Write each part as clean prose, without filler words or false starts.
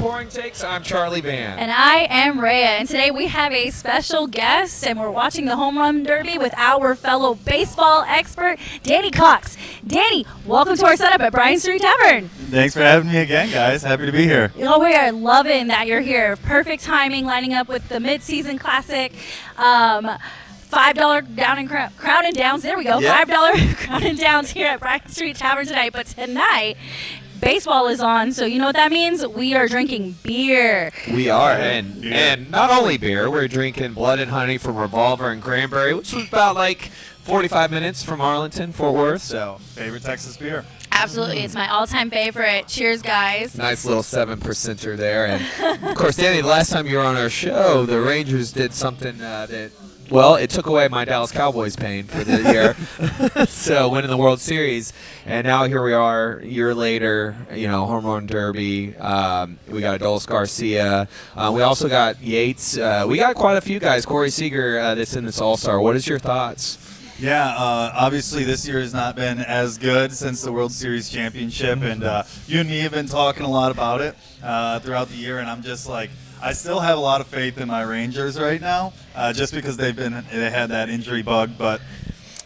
Pouring Takes. I'm Charlie Van. And I am Rayya. And today we have a special guest, and we're watching the Home Run Derby with our fellow baseball expert, Danny Cox. Danny, welcome to our setup at Bryan Street Tavern. Thanks for having me again, guys. Happy to be here. Oh, we are loving that you're here. Perfect timing, lining up with the mid-season classic. $5 down and Crown and Downs. There we go. Yep. $5 Crown and Downs here at Bryan Street Tavern tonight. But tonight, baseball is on, so you know what that means? We are drinking beer. We are, and not only beer, we're drinking Blood and Honey from Revolver and Cranberry, which was about like 45 minutes from Arlington, Fort Worth. So, Favorite Texas beer. Absolutely. It's my all-time favorite. Cheers, guys. nice little 7%er there. And of course, Danny, the last time you were on our show, the Rangers did something it took away my Dallas Cowboys pain for the year. So winning the World Series, and now here we are a year later, home run derby. We got Adolis Garcia. We also got Yates. We got quite a few guys. Corey Seager that's in this All-Star. What is your thoughts? Yeah, obviously this year has not been as good since the World Series championship, and you and me have been talking a lot about it throughout the year, and I'm just like, I still have a lot of faith in my Rangers right now, just because they had that injury bug, but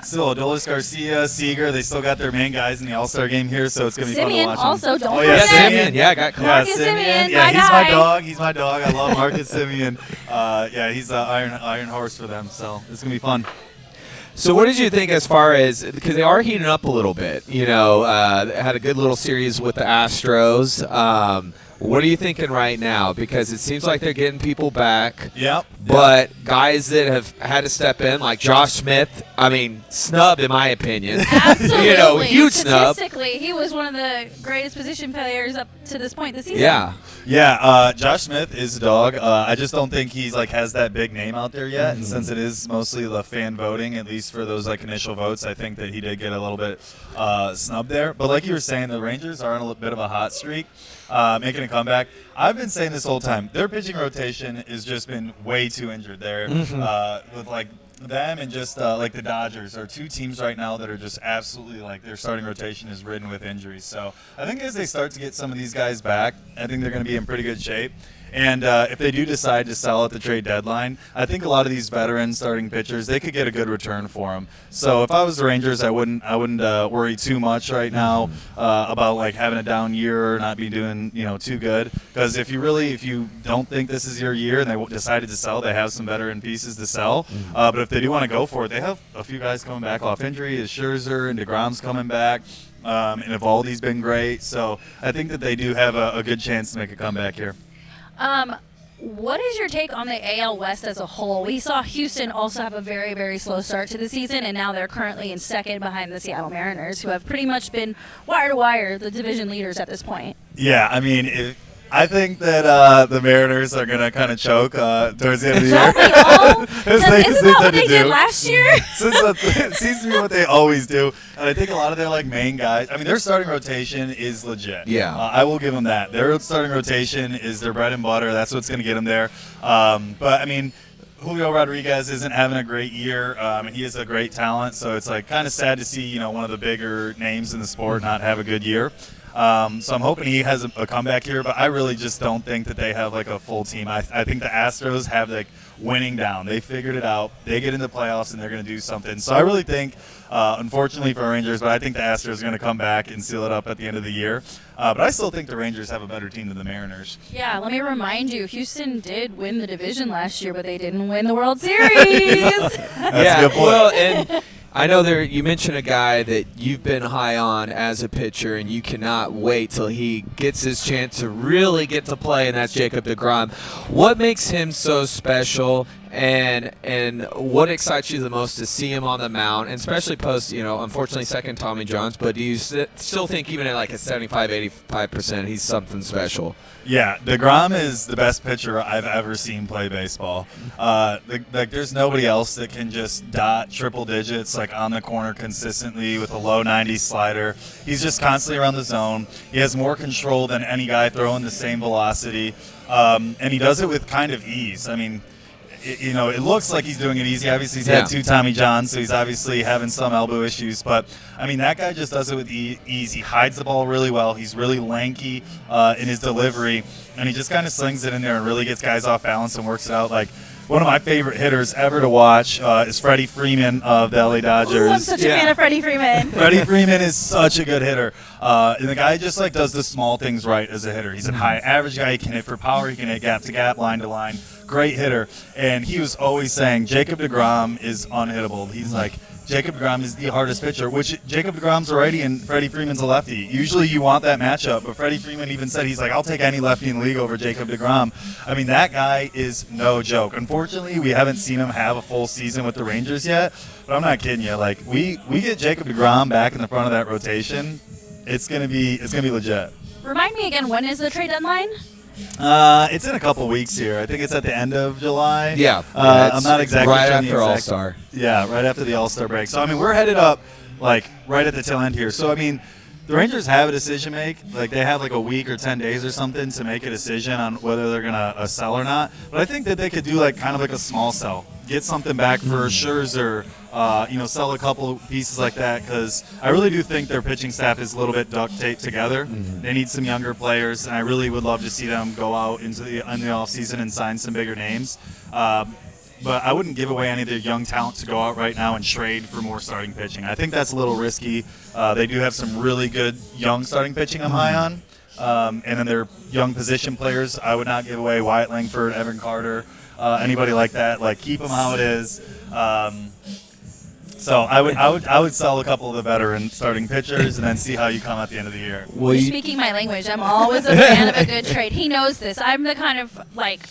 still, Adolis Garcia, Seager, they still got their main guys in the All-Star game here, so it's going to be fun to watch them. Also, don't forget. Simeon. Yeah, I got Marcus Simeon. Yeah, he's guy. my dog. He's my dog. I love Marcus Simeon. He's an iron horse for them, so it's going to be fun. So what did you think as far as, because they are heating up a little bit, had a good little series with the Astros. What are you thinking right now? Because it seems like they're getting people back. Yep. But guys that have had to step in, like Josh Smith, snub in my opinion. Absolutely. Huge snub. Statistically, he was one of the greatest position players up to this point this season. Yeah. Yeah, Josh Smith is a dog. I just don't think he's has that big name out there yet. And since it is mostly the fan voting, at least for those initial votes, I think that he did get a little bit snubbed there. But like you were saying, the Rangers are on a bit of a hot streak, making a comeback. I've been saying this whole time, their pitching rotation has just been way too injured there. With them and just the Dodgers are two teams right now that are just absolutely their starting rotation is ridden with injuries. So I think as they start to get some of these guys back, I think they're going to be in pretty good shape. And if they do decide to sell at the trade deadline, I think a lot of these veteran starting pitchers, they could get a good return for them. So if I was the Rangers, I wouldn't worry too much right now about having a down year or not be doing too good. Because if you don't think this is your year and they decided to sell, they have some veteran pieces to sell. But if they do want to go for it, they have a few guys coming back off injury. Is Scherzer and DeGrom's coming back. And Evaldi's been great. So I think that they do have a good chance to make a comeback here. What is your take on the AL West as a whole? We saw Houston also have a very, very slow start to the season, and now they're currently in second behind the Seattle Mariners, who have pretty much been wire to wire the division leaders at this point. Yeah, I think that the Mariners are going to kind of choke towards the end of the year. Isn't that what they did last year? It seems to be what they always do. And I think a lot of their main guys, their starting rotation is legit. Yeah. I will give them that. Their starting rotation is their bread and butter. That's what's going to get them there. But Julio Rodriguez isn't having a great year. He is a great talent, so it's kind of sad to see one of the bigger names in the sport not have a good year. So I'm hoping he has a comeback here, but I really just don't think that they have a full team. I think the Astros have winning down. They figured it out. They get into the playoffs and they're going to do something. So I really think, unfortunately for Rangers, but I think the Astros are going to come back and seal it up at the end of the year. But I still think the Rangers have a better team than the Mariners. Yeah, let me remind you, Houston did win the division last year, but they didn't win the World Series. That's a good point. Well, and I know you mentioned a guy that you've been high on as a pitcher, and you cannot wait till he gets his chance to really get to play, and that's Jacob DeGrom. What makes him so special, and what excites you the most to see him on the mound, and especially post, unfortunately second Tommy Johns, but do you still think even at a 75-85% he's something special? Yeah, DeGrom is the best pitcher I've ever seen play baseball. There's nobody else that can just dot triple digits on the corner consistently with a low 90s slider. He's just constantly around the zone. He has more control than any guy throwing the same velocity, and he does it with kind of ease. it looks like he's doing it easy. Obviously, he's had 2 Tommy Johns, so he's obviously having some elbow issues. But, I mean, that guy just does it with ease. He hides the ball really well. He's really lanky in his delivery, and he just kind of slings it in there and really gets guys off balance and works it out. Like, one of my favorite hitters ever to watch is Freddie Freeman of the LA Dodgers. Ooh, I'm such a fan of Freddie Freeman. Freddie Freeman is such a good hitter. And the guy just like does the small things right as a hitter. He's a high average guy. He can hit for power. He can hit gap to gap, line to line. Great hitter. And he was always saying Jacob deGrom is unhittable. He's like, Jacob deGrom is the hardest pitcher, which Jacob deGrom's a righty and Freddie Freeman's a lefty. Usually you want that matchup, but Freddie Freeman even said, he's like, I'll take any lefty in the league over Jacob deGrom. I mean, that guy is no joke. Unfortunately, we haven't seen him have a full season with the Rangers yet, but I'm not kidding you. Like, we get Jacob deGrom back in the front of that rotation, it's gonna be legit. Remind me again, when is the trade deadline? It's in a couple weeks here. I think it's at the end of July. Yeah. I'm not exactly right sure after All-Star. Yeah, right after the All-Star break. So, I mean, we're headed up, like, right at the tail end here. So, I mean, the Rangers have a decision to make. Like, they have, like, a week or 10 days or something to make a decision on whether they're going to sell or not. But I think that they could do, like, kind of like a small sell. Get something back for Scherzer, sell a couple pieces like that, because I really do think their pitching staff is a little bit duct taped together. They need some younger players, and I really would love to see them go out in the offseason and sign some bigger names. But I wouldn't give away any of their young talent to go out right now and trade for more starting pitching. I think that's a little risky. They do have some really good young starting pitching I'm high on. And then their young position players, I would not give away Wyatt Langford, Evan Carter, anybody like that. Like, keep them how it is. So I would sell a couple of the veteran starting pitchers and then see how you come at the end of the year. Well, you're speaking my language. I'm always a fan of a good trade. He knows this. I'm the kind of, like,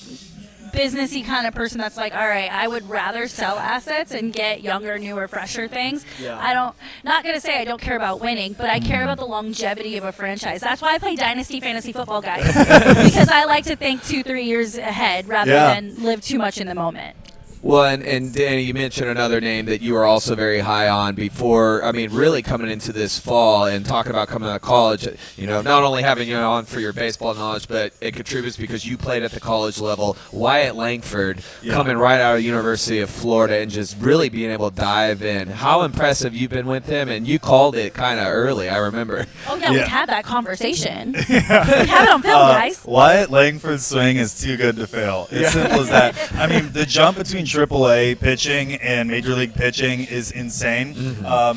businessy kind of person that's like, all right, I would rather sell assets and get younger, newer, fresher things. Yeah. Not going to say I don't care about winning, but I care about the longevity of a franchise. That's why I play Dynasty Fantasy Football, guys, because I like to think 2-3 years ahead rather than live too much in the moment. Well, and Danny, you mentioned another name that you were also very high on before, I mean, really coming into this fall and talking about coming out of college, not only having you on for your baseball knowledge, but it contributes because you played at the college level. Wyatt Langford coming right out of the University of Florida and just really being able to dive in. How impressive you've been with him, and you called it kind of early, I remember. Oh, yeah, we had that conversation. We have it on film, guys. Wyatt Langford's swing is too good to fail. It's simple as that. I mean, the jump between AAA pitching and Major League pitching is insane.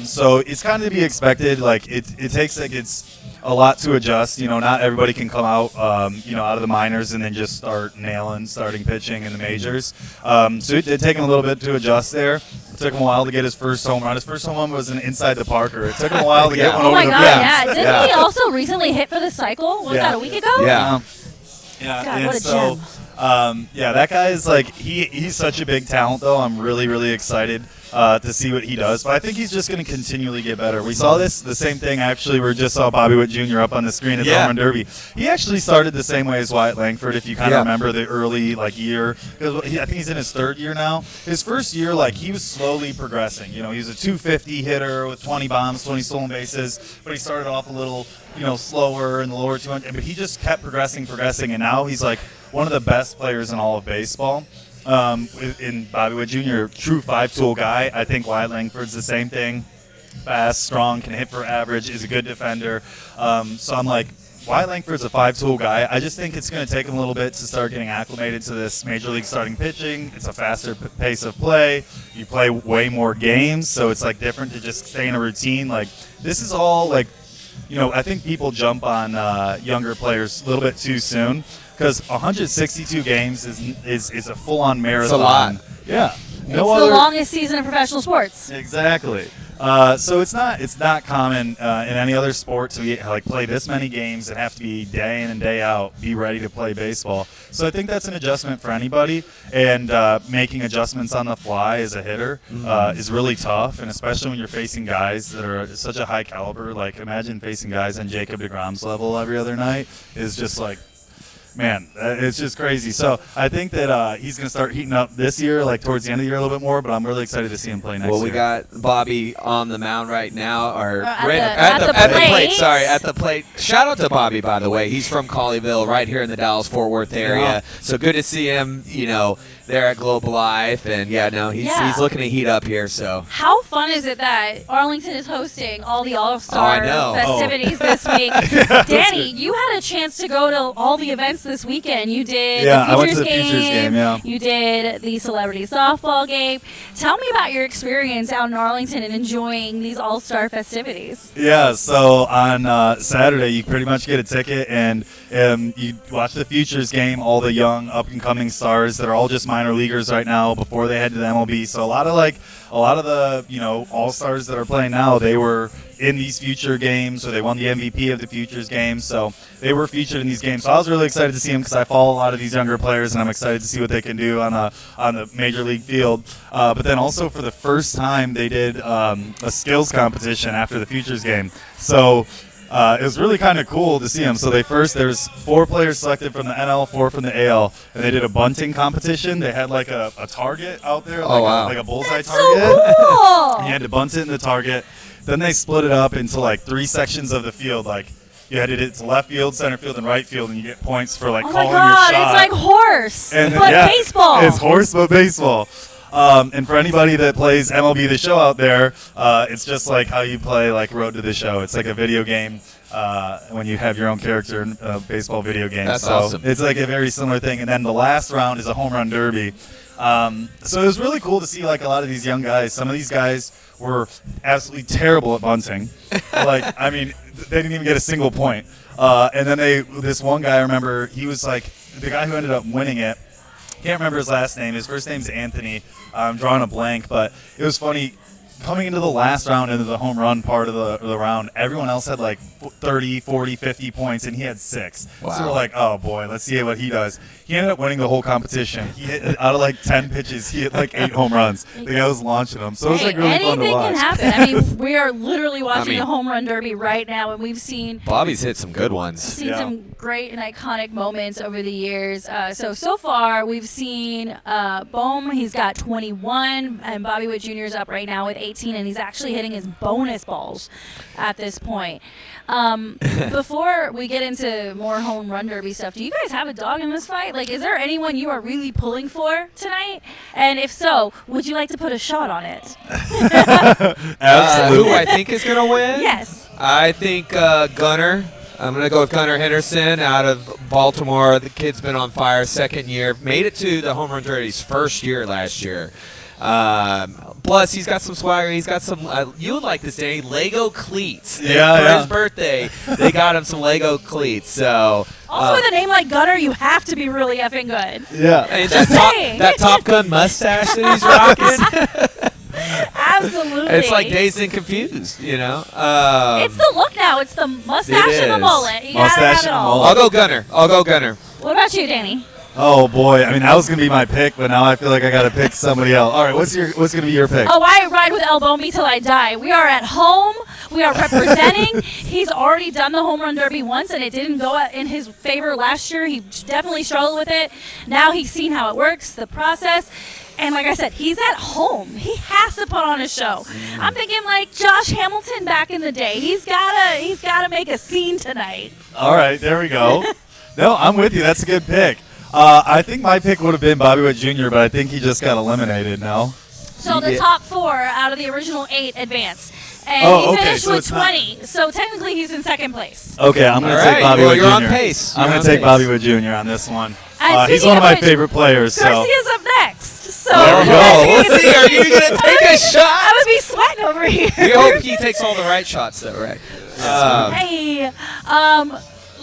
So it's kind of to be expected. Like, it takes, like, it's a lot to adjust. Not everybody can come out, out of the minors and then just start nailing starting pitching in the majors. So it did take him a little bit to adjust there. It took him a while to get his first home run. His first home run was an inside the Parker. It took him a while to get one over the fence. Oh, my God, yeah. Didn't he also recently hit for the cycle? Was that a week ago? Yeah. God, and what a so, gem. that guy is like, he's such a big talent, though. I'm really, really excited to see what he does. But I think he's just going to continually get better. We saw the same thing, actually. We just saw Bobby Witt Jr. up on the screen at the Home Run Derby. He actually started the same way as Wyatt Langford, if you kind of remember the early, year. Because I think he's in his third year now. His first year, he was slowly progressing. He was a 250 hitter with 20 bombs, 20 stolen bases. But he started off a little, slower in the lower 200. But he just kept progressing. And now he's, one of the best players in all of baseball. In Bobby Witt Jr., true five-tool guy. I think Wyatt Langford's the same thing. Fast, strong, can hit for average, is a good defender. So I'm like, Wyatt Langford's a five-tool guy. I just think it's going to take him a little bit to start getting acclimated to this Major League starting pitching. It's a faster pace of play. You play way more games, so it's, different to just stay in a routine. This is all, I think people jump on younger players a little bit too soon. Because 162 games is a full-on marathon. It's a lot. Yeah. It's the longest season of professional sports. Exactly. So it's not common in any other sport to play this many games and have to be day in and day out, be ready to play baseball. So I think that's an adjustment for anybody, and making adjustments on the fly as a hitter is really tough, and especially when you're facing guys that are such a high caliber. Imagine facing guys on Jacob deGrom's level every other night is just man, it's just crazy. So I think that he's going to start heating up this year, towards the end of the year a little bit more, but I'm really excited to see him play next year. Well, we got Bobby on the mound right now, or at the plate. Sorry, at the plate. Shout out to Bobby, by the way. He's from Colleyville, right here in the Dallas-Fort Worth area. So good to see him, there at Global Life, and he's looking to heat up here. So how fun is it that Arlington is hosting all the All-Star festivities this week? Danny, you had a chance to go to all the events this weekend. You did the I went to the Futures Futures game. Yeah. You did the Celebrity Softball game. Tell me about your experience out in Arlington and enjoying these All-Star festivities. Yeah, so on Saturday, you pretty much get a ticket, and you watch the Futures game, all the young up-and-coming stars that are all just minor leaguers right now before they head to the MLB. So a lot of the all-stars that are playing now, they were in these future games, or they won the MVP of the Futures games, so they were featured in these games. So I was really excited to see them because I follow a lot of these younger players, and I'm excited to see what they can do on the major league field. But then also for the first time, they did a skills competition after the Futures game. So it was really kind of cool to see them. So there's 4 players selected from the NL, 4 from the AL, and they did a bunting competition. They had like a target out there, like a bullseye That's target. so cool. And you had to bunt it in the target. Then they split it up into like 3 sections of the field. Like you had to hit it to left field, center field, and right field, and you get points for like calling your shot. It's like horse, but baseball. It's horse, but baseball. And for anybody that plays MLB The Show out there, it's just like how you play like Road to the Show. It's like a video game when you have your own character in a baseball video game. That's so awesome. It's like a very similar thing. And then the last round is a home run derby. So it was really cool to see like a lot of these young guys. Some of these guys were absolutely terrible at bunting. Like, I mean, they didn't even get a single point. And then this one guy, I remember, he was like the guy who ended up winning it. Can't remember his last name. His first name's Anthony. I'm drawing a blank, but it was funny. Coming into the last round, into the home run part of the round, everyone else had like 30, 40, 50 points, and he had 6. Wow. So we're like, oh boy, let's see what he does. He ended up winning the whole competition. He hit, out of like 10 pitches, he hit like 8 home runs. The guy was launching them. So it was like really fun to watch. Anything can happen. I mean, we are literally watching the home run derby right now, and we've seen Bobby's hit some good ones. some great and iconic moments over the years. So far, we've seen Bohm. He's got 21, and Bobby Witt Jr. is up right now with 18, and he's actually hitting his bonus balls at this point. Before we get into more home run derby stuff, do you guys have a dog in this fight? Like, is there anyone you are really pulling for tonight? And if so, would you like to put a shot on it? Absolutely. Who I think is going to win? Yes. I think Gunnar. I'm going to go with Gunnar Henderson out of Baltimore. The kid's been on fire, second year. Made it to the home run derby's first year last year. Plus, he's got some swagger. He's got some, you would like this, Danny, Lego cleats. For his birthday, they got him some Lego cleats. So Also, with a name like Gunnar, you have to be really effing good. Yeah. and Just saying. that Top Gun mustache that he's rocking. Absolutely. It's like Dazed and Confused, you know. It's the look now. It's the mustache and the is. mullet. You Mustache gotta have it and all. mullet. I'll go Gunnar. What about you, Danny? Oh boy, I mean that was gonna be my pick, but now I feel like I gotta pick somebody else. All right, what's gonna be your pick? Oh, I ride with El Bombi till I die. We are at home. We are representing. He's already done the home run derby once, and it didn't go in his favor last year. He definitely struggled with it. Now he's seen how it works, the process. And like I said, he's at home. He has to put on a show. I'm thinking like Josh Hamilton back in the day. He's gotta make a scene tonight. All right, there we go. No, I'm with you. That's a good pick. I think my pick would have been Bobby Witt Jr., but I think he just got eliminated now. So the top 4 out of the original 8 advance. And he finished so with it's not- 20. So technically he's in second place. Okay, I'm going to All take right, Bobby well, Witt Jr. you're on pace. I'm You're going on to take pace. Bobby Witt Jr. on this one. And He's speaking one of my which, favorite players. So. Garcia's up next. So There we go. I Let's see. Are you going to take a shot? I would be sweating over here. We hope he takes all the right shots, though, right? Hey,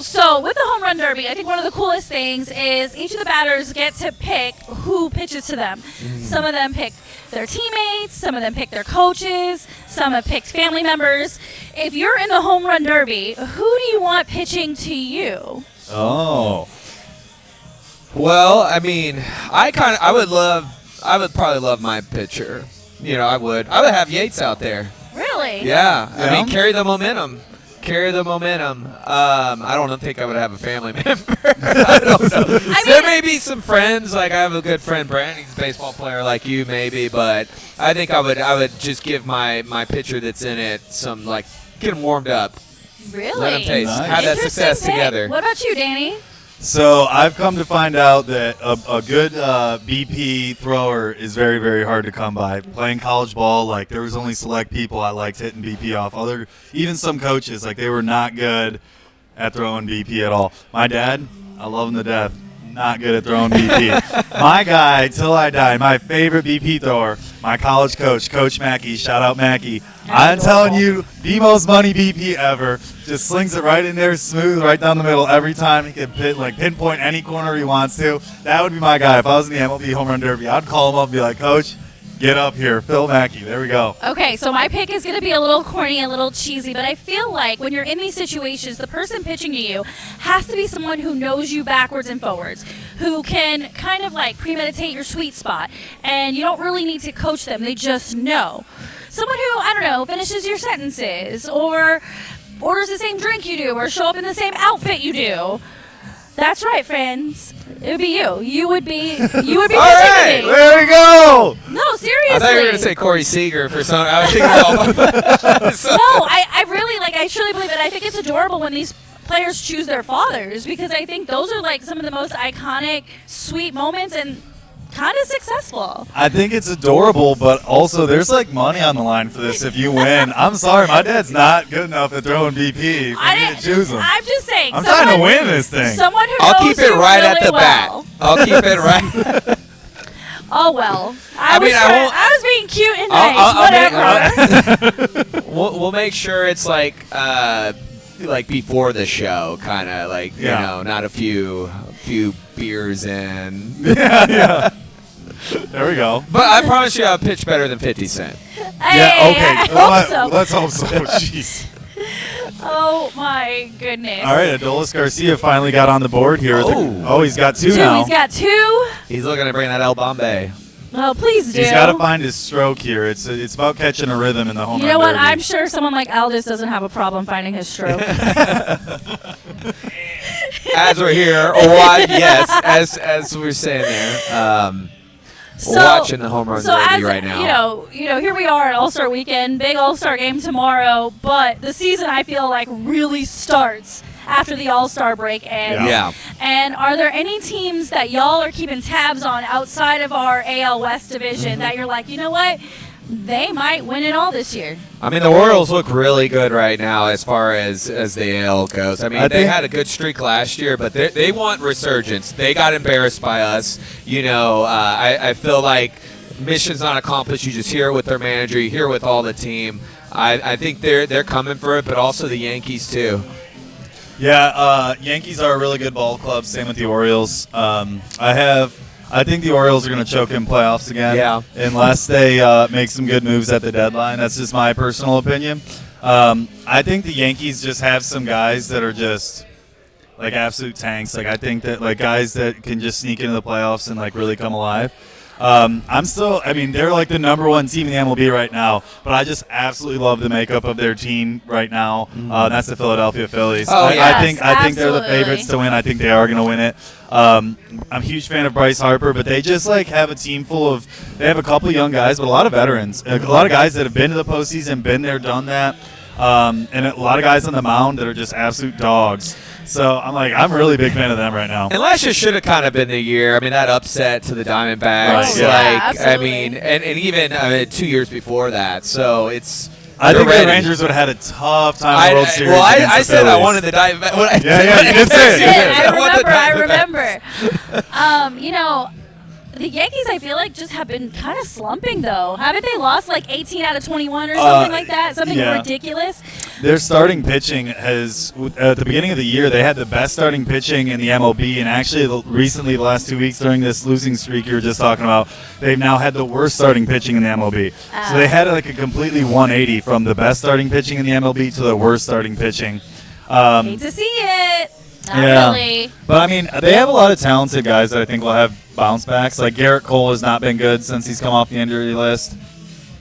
so with the home run derby, I think one of the coolest things is each of the batters get to pick who pitches to them. Some of them pick their teammates, some of them pick their coaches, some have picked family members. If you're in the home run derby, who do you want pitching to you? Oh. Well, I mean, I would probably love my pitcher. You know, I would have Yates out there. Really? Yeah. I Yeah. mean, carry the momentum. I don't think I would have a family member. I don't know. There may be some friends. Like I have a good friend, Brandon. He's a baseball player like you, maybe. But I think I would just give my pitcher that's in it some get him warmed up. Really? Let him taste. Nice. Have that Interesting success pick. together. What about you, Danny? So I've come to find out that a good BP thrower is very, very hard to come by. Playing college ball, like there was only select people I liked hitting BP off. Even some coaches, like they were not good at throwing BP at all. My dad, I love him to death, not good at throwing BP. My guy, till I die, my favorite BP thrower, my college coach, Coach Mackey. Shout out Mackey. I'm telling you, the most money BP ever. Just slings it right in there, smooth, right down the middle every time. He can pinpoint any corner he wants to. That would be my guy. If I was in the MLB Home Run Derby, I'd call him up and be like, Coach, get up here. Phil Mackey. There we go. Okay, so my pick is going to be a little corny, a little cheesy, but I feel like when you're in these situations, the person pitching to you has to be someone who knows you backwards and forwards, who can kind of like premeditate your sweet spot, and you don't really need to coach them. They just know. Someone who, I don't know, finishes your sentences or orders the same drink you do or show up in the same outfit you do. That's right, friends. It would be you. You would be All pitching right, to me. There we go. No, seriously. I thought you were going to say Corey Seager for some. I was thinking, No, I really, I truly believe it. I think it's adorable when these players choose their fathers because I think those are like some of the most iconic, sweet moments and kind of successful. I think it's adorable, but also there's like money on the line for this if you win. I'm sorry, my dad's not good enough at throwing BP for me to choose him. I'm just saying. I'm trying to win this thing. Someone who I'll knows keep it you right really at the well. bat. I'll keep it right. Oh well. I I was being cute and nice. Whatever. We'll make sure it's like before the show, kind of like you know, not a few beers in. Yeah. There we go. But I promise you, I'll pitch better than 50 Cent. Hey, I hope so. Let's hope so. Jeez. Oh my goodness. All right, Adolis Garcia finally got on the board here. He's got two now. He's got two. He's looking to bring that El Bombay. Oh, please do. He's got to find his stroke here. It's about catching a rhythm in the home run You know what? derby. I'm sure someone like Aldis doesn't have a problem finding his stroke. As we're here, yes, as we're saying there. Watching the home run derby right now. You know, here we are at All-Star Weekend, big All-Star game tomorrow, but the season I feel like really starts after the All-Star break ends. Yeah. And are there any teams that y'all are keeping tabs on outside of our AL West division that you're like, you know what? They might win it all this year. I mean, the Orioles look really good right now as far as the AL goes. I mean, they had a good streak last year, but they want resurgence. They got embarrassed by us. You know, I feel like mission's not accomplished. You just hear it with their manager. You hear it with all the team. I think they're coming for it, but also the Yankees too. Yeah, Yankees are a really good ball club. Same with the Orioles. I think the Orioles are going to choke in playoffs again. Yeah. Unless they make some good moves at the deadline. That's just my personal opinion. I think the Yankees just have some guys that are just like absolute tanks. Like I think that like guys that can just sneak into the playoffs and like really come alive. They're like the number one team in the MLB right now, but I just absolutely love the makeup of their team right now. That's the Philadelphia Phillies. Oh, I think they're the absolutely. favorites to win. I think they are going to win it. I'm a huge fan of Bryce Harper, but they just like have a team full of. They have a couple young guys, but a lot of veterans. A lot of guys that have been to the postseason, been there, done that, and a lot of guys on the mound that are just absolute dogs. So I'm a really big fan of them right now. And last year should have kind of been the year. I mean, that upset to the Diamondbacks. Right, yeah. Absolutely. and even 2 years before that. So I think ready. the Rangers would have had a tough time in the World Series. I said I Phillies. wanted the Diamondbacks. You did say it. I remember. The Yankees, I feel like, just have been kind of slumping, though. Haven't they lost like 18 out of 21 or something like that? Something ridiculous? Their starting pitching has, at the beginning of the year, they had the best starting pitching in the MLB, and actually recently, the last 2 weeks during this losing streak you were just talking about, they've now had the worst starting pitching in the MLB. So they had like a completely 180 from the best starting pitching in the MLB to the worst starting pitching. Hate to see it. Not really. But I mean, they have a lot of talented guys that I think will have bounce backs. Like Garrett Cole has not been good since he's come off the injury list.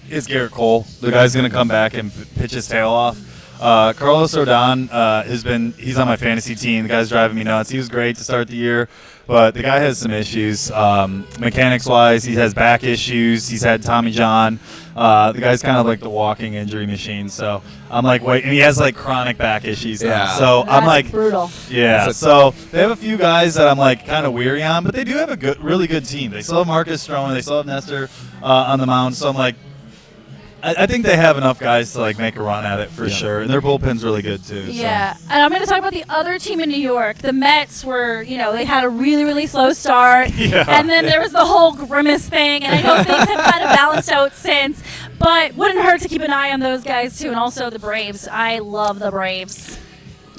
Is Garrett Cole the guy's going to come back and pitch his tail off? Carlos Rodon he's on my fantasy team. The guy's driving me nuts. He was great to start the year, but the guy has some issues. Mechanics-wise, he has back issues. He's had Tommy John. The guy's kind of like the walking injury machine. So I'm like, wait, and he has like chronic back issues now. Yeah. So I'm like, brutal. yeah. So they have a few guys that I'm like kind of weary on, but they do have a really good team. They still have Marcus Stroman. They still have Nestor on the mound. So I'm like, I think they have enough guys to like make a run at it for sure, and their bullpen's really good too. Yeah, and I'm going to talk about the other team in New York. The Mets were, they had a really, really slow start, and then there was the whole grimace thing, and I know things have kind of balanced out since, but wouldn't hurt to keep an eye on those guys too, and also the Braves. I love the Braves.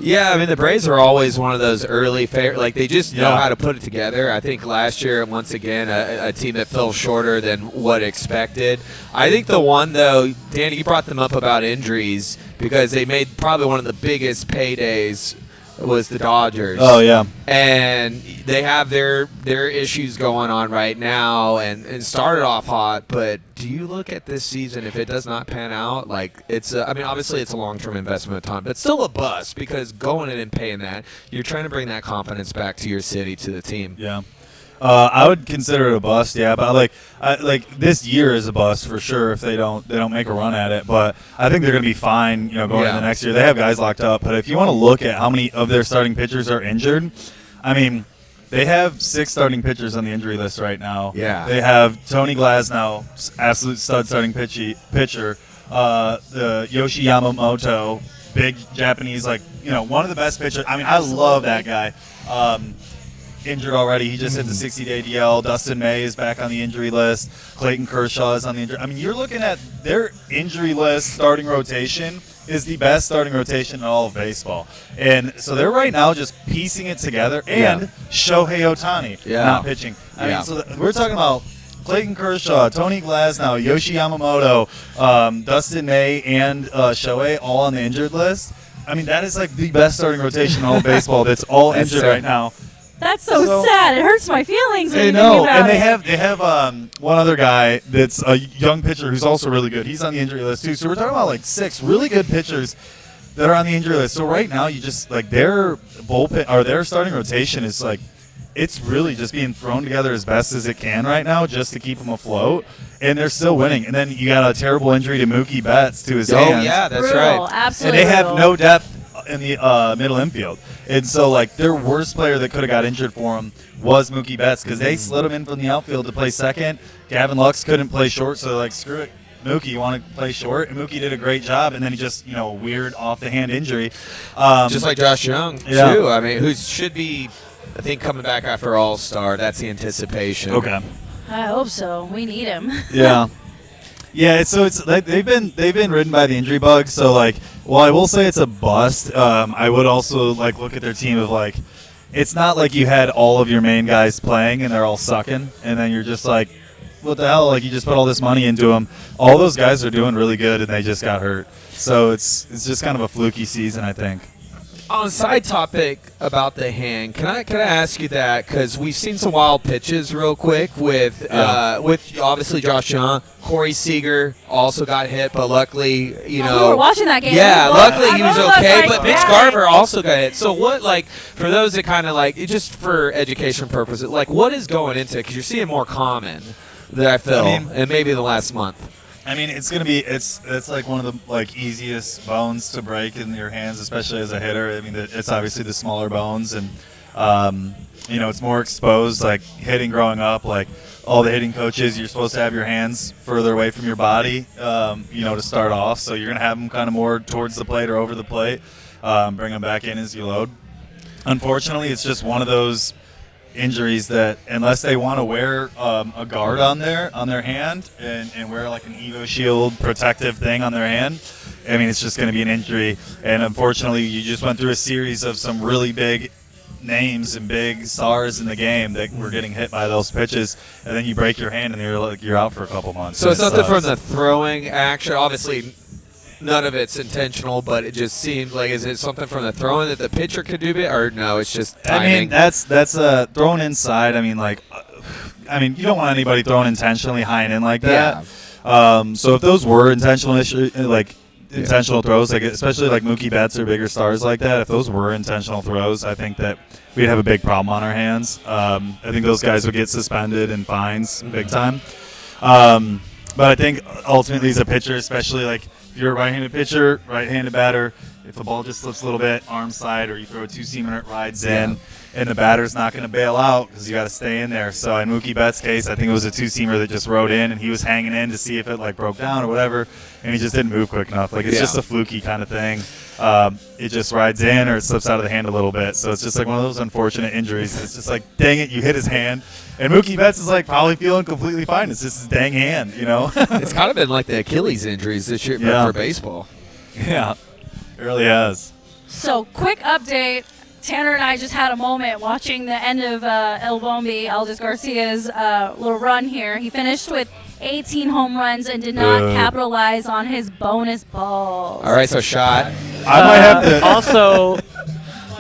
Yeah, I mean, the Braves are always one of those early like they just know how to put it together. I think last year, once again, a team that fell shorter than what expected. I think the one, though, Danny, you brought them up about injuries because they made probably one of the biggest paydays was the Dodgers. Oh, yeah. And they have their issues going on right now and started off hot, but do you look at this season, if it does not pan out, like obviously it's a long-term investment of time, but still a bust because going in and paying that, you're trying to bring that confidence back to your city, to the team. Yeah. I would consider it a bust, yeah. But this year is a bust for sure if they don't make a run at it. But I think they're going to be fine, going into the next year. They have guys locked up. But if you want to look at how many of their starting pitchers are injured, I mean, they have 6 starting pitchers on the injury list right now. Yeah. They have Tony Glasnow, absolute stud starting pitcher. The Yoshi Yamamoto, big Japanese, one of the best pitchers. I mean, Absolutely. I love that guy. Injured already. He just hit the 60-day DL. Dustin May is back on the injury list. Clayton Kershaw is on the injury. I mean, you're looking at their injury list starting rotation is the best starting rotation in all of baseball. And so they're right now just piecing it together. And Shohei Ohtani not pitching. I mean, so we're talking about Clayton Kershaw, Tony Glasnow, Yoshi Yamamoto, Dustin May, and Shohei all on the injured list. I mean, that is like the best starting rotation in all of baseball that's all injured right now. That's so sad. It hurts my feelings when you think about and it. they have one other guy that's a young pitcher who's also really good. He's on the injury list too. So we're talking about like 6 really good pitchers that are on the injury list. So right now, you just like their bullpen or their starting rotation is like it's really just being thrown together as best as it can right now just to keep them afloat. And they're still winning. And then you got a terrible injury to Mookie Betts to his hands. Oh yeah, that's brutal, right. Absolutely. And they have no depth in the middle infield. And so, like, their worst player that could have got injured for them was Mookie Betts because they slid him in from the outfield to play second. Gavin Lux couldn't play short, so they're like, screw it, Mookie, you want to play short? And Mookie did a great job, and then he just, weird off-the-hand injury. Just like Josh Young, too. I mean, who should be, I think, coming back after All-Star. That's the anticipation. Okay. I hope so. We need him. Yeah. Yeah, so it's like they've been ridden by the injury bug. So while I will say it's a bust, I would also look at their team of it's not like you had all of your main guys playing and they're all sucking, and then you're just like, what the hell? You just put all this money into them. All those guys are doing really good, and they just got hurt. So it's just kind of a fluky season, I think. On a side topic about the hand, can I ask you that? Because we've seen some wild pitches real quick with obviously Josh Young. Corey Seager also got hit, but luckily, we were watching that game. Luckily he was okay, but Mitch Garver also got hit. So what, for those that kind of just for education purposes, what is going into it? Because you're seeing more common that I feel, and maybe the last month. I mean, it's gonna be it's one of the easiest bones to break in your hands, especially as a hitter. I mean, it's obviously the smaller bones, and it's more exposed. Hitting growing up, all the hitting coaches, you're supposed to have your hands further away from your body, to start off. So you're gonna have them kind of more towards the plate or over the plate. Bring them back in as you load. Unfortunately, it's just one of those injuries that unless they want to wear a guard on their hand and wear an Evo Shield protective thing on their hand, I mean, it's just going to be an injury. And unfortunately, you just went through a series of some really big names and big stars in the game that were getting hit by those pitches, and then you break your hand and you're out for a couple months. So it's nothing from the throwing action. Obviously, none of it's intentional, but it just seemed is it something from the throwing that the pitcher could do, or no? It's just timing. I mean, that's thrown inside. I mean, you don't want anybody throwing intentionally high and in like that. Yeah. So if those were intentional issues, intentional throws, like especially like Mookie Betts or bigger stars like that, if those were intentional throws, I think that we'd have a big problem on our hands. I think those guys would get suspended and fines big time. But I think ultimately as a pitcher, especially like if you're a right-handed pitcher, right-handed batter, if the ball just slips a little bit, arm side, or you throw a two-seamer and it rides in, and the batter's not going to bail out because you got to stay in there. So in Mookie Betts' case, I think it was a two-seamer that just rode in, and he was hanging in to see if it like broke down or whatever, and he just didn't move quick enough. Like it's just a fluky kind of thing. It just rides in or it slips out of the hand a little bit. So it's just like one of those unfortunate injuries. It's just like, dang it, you hit his hand. And Mookie Betts is like probably feeling completely fine. It's just his dang hand, you know? It's kind of been like the Achilles injuries this year for baseball. Yeah, it really has. So, quick update. Tanner and I just had a moment watching the end of El Bombi, Aldis Garcia's little run here. He finished with 18 home runs and did not capitalize on his bonus balls. All right, so shot. I might have to. Also,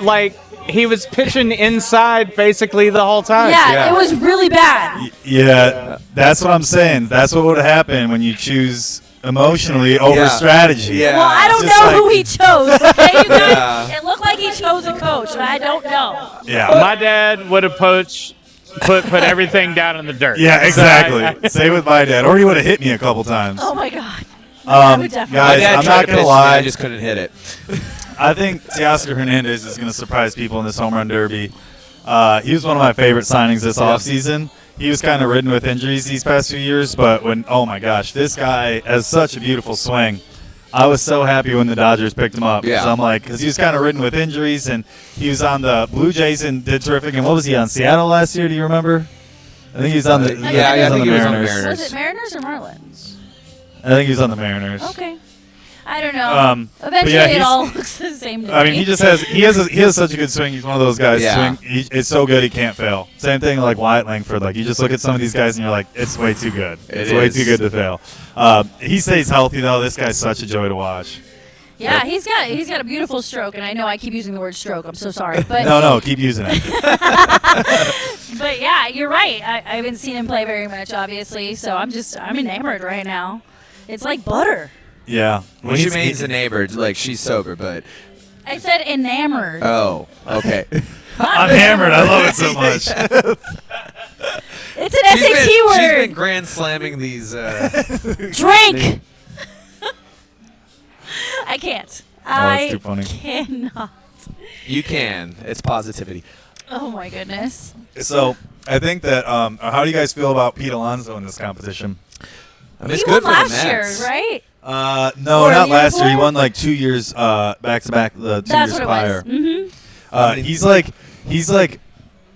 like, he was pitching inside basically the whole time. Yeah, it was really bad. Yeah, that's what I'm saying. That's what would happen when you choose emotionally over strategy. Yeah. Well, I don't It's just know like- who he chose, okay, you guys? It looked like he chose a coach, but I don't know. Yeah. My dad would have put everything down in the dirt. Yeah, exactly. Same with my dad. Or he would have hit me a couple times. Oh, my God. I would definitely. My Guys, dad I'm tried not to going pitch to me, I lie. just couldn't hit it. I think Teoscar Hernandez is going to surprise people in this home run derby. He was one of my favorite signings this offseason. He was kind of ridden with injuries these past few years, but oh my gosh, this guy has such a beautiful swing. I was so happy when the Dodgers picked him up. Yeah. So I'm like, because he was kind of ridden with injuries, and he was on the Blue Jays and did terrific. And what was he on, Seattle last year? Do you remember? I think he was on the I think he was on the Was Mariners. it Mariners or Marlins? I think he was on the Mariners. Okay. I don't know. But Eventually, yeah, it he's- all looks the same to I mean, me. he has such a good swing. He's one of those guys. Yeah. It's so good he can't fail. Same thing like Wyatt Langford. Like you just look at some of these guys and you're like, it's way too good. It's way too good to fail. He stays healthy though. This guy's such a joy to watch. Yeah, he's got a beautiful stroke, and I know I keep using the word stroke. I'm so sorry, but No, keep using it. but yeah, you're right. I haven't seen him play very much, obviously, so I'm enamored right now. It's like butter. Yeah. When she means enamored, like she's sober, but I said enamored. oh, okay. I'm hammered. I love it so much. It's an SAT She's word. been grand slamming these. Drink. I can't. that's too funny. I cannot. You can. It's positivity. Oh my goodness. So I think that. How do you guys feel about Pete Alonso in this competition? I mean, it's He good won for the last year, Mets. right? No, Or not the year last year. He before? won like 2 years back to back. The 2 That's years what prior. it was. Mm-hmm. He's like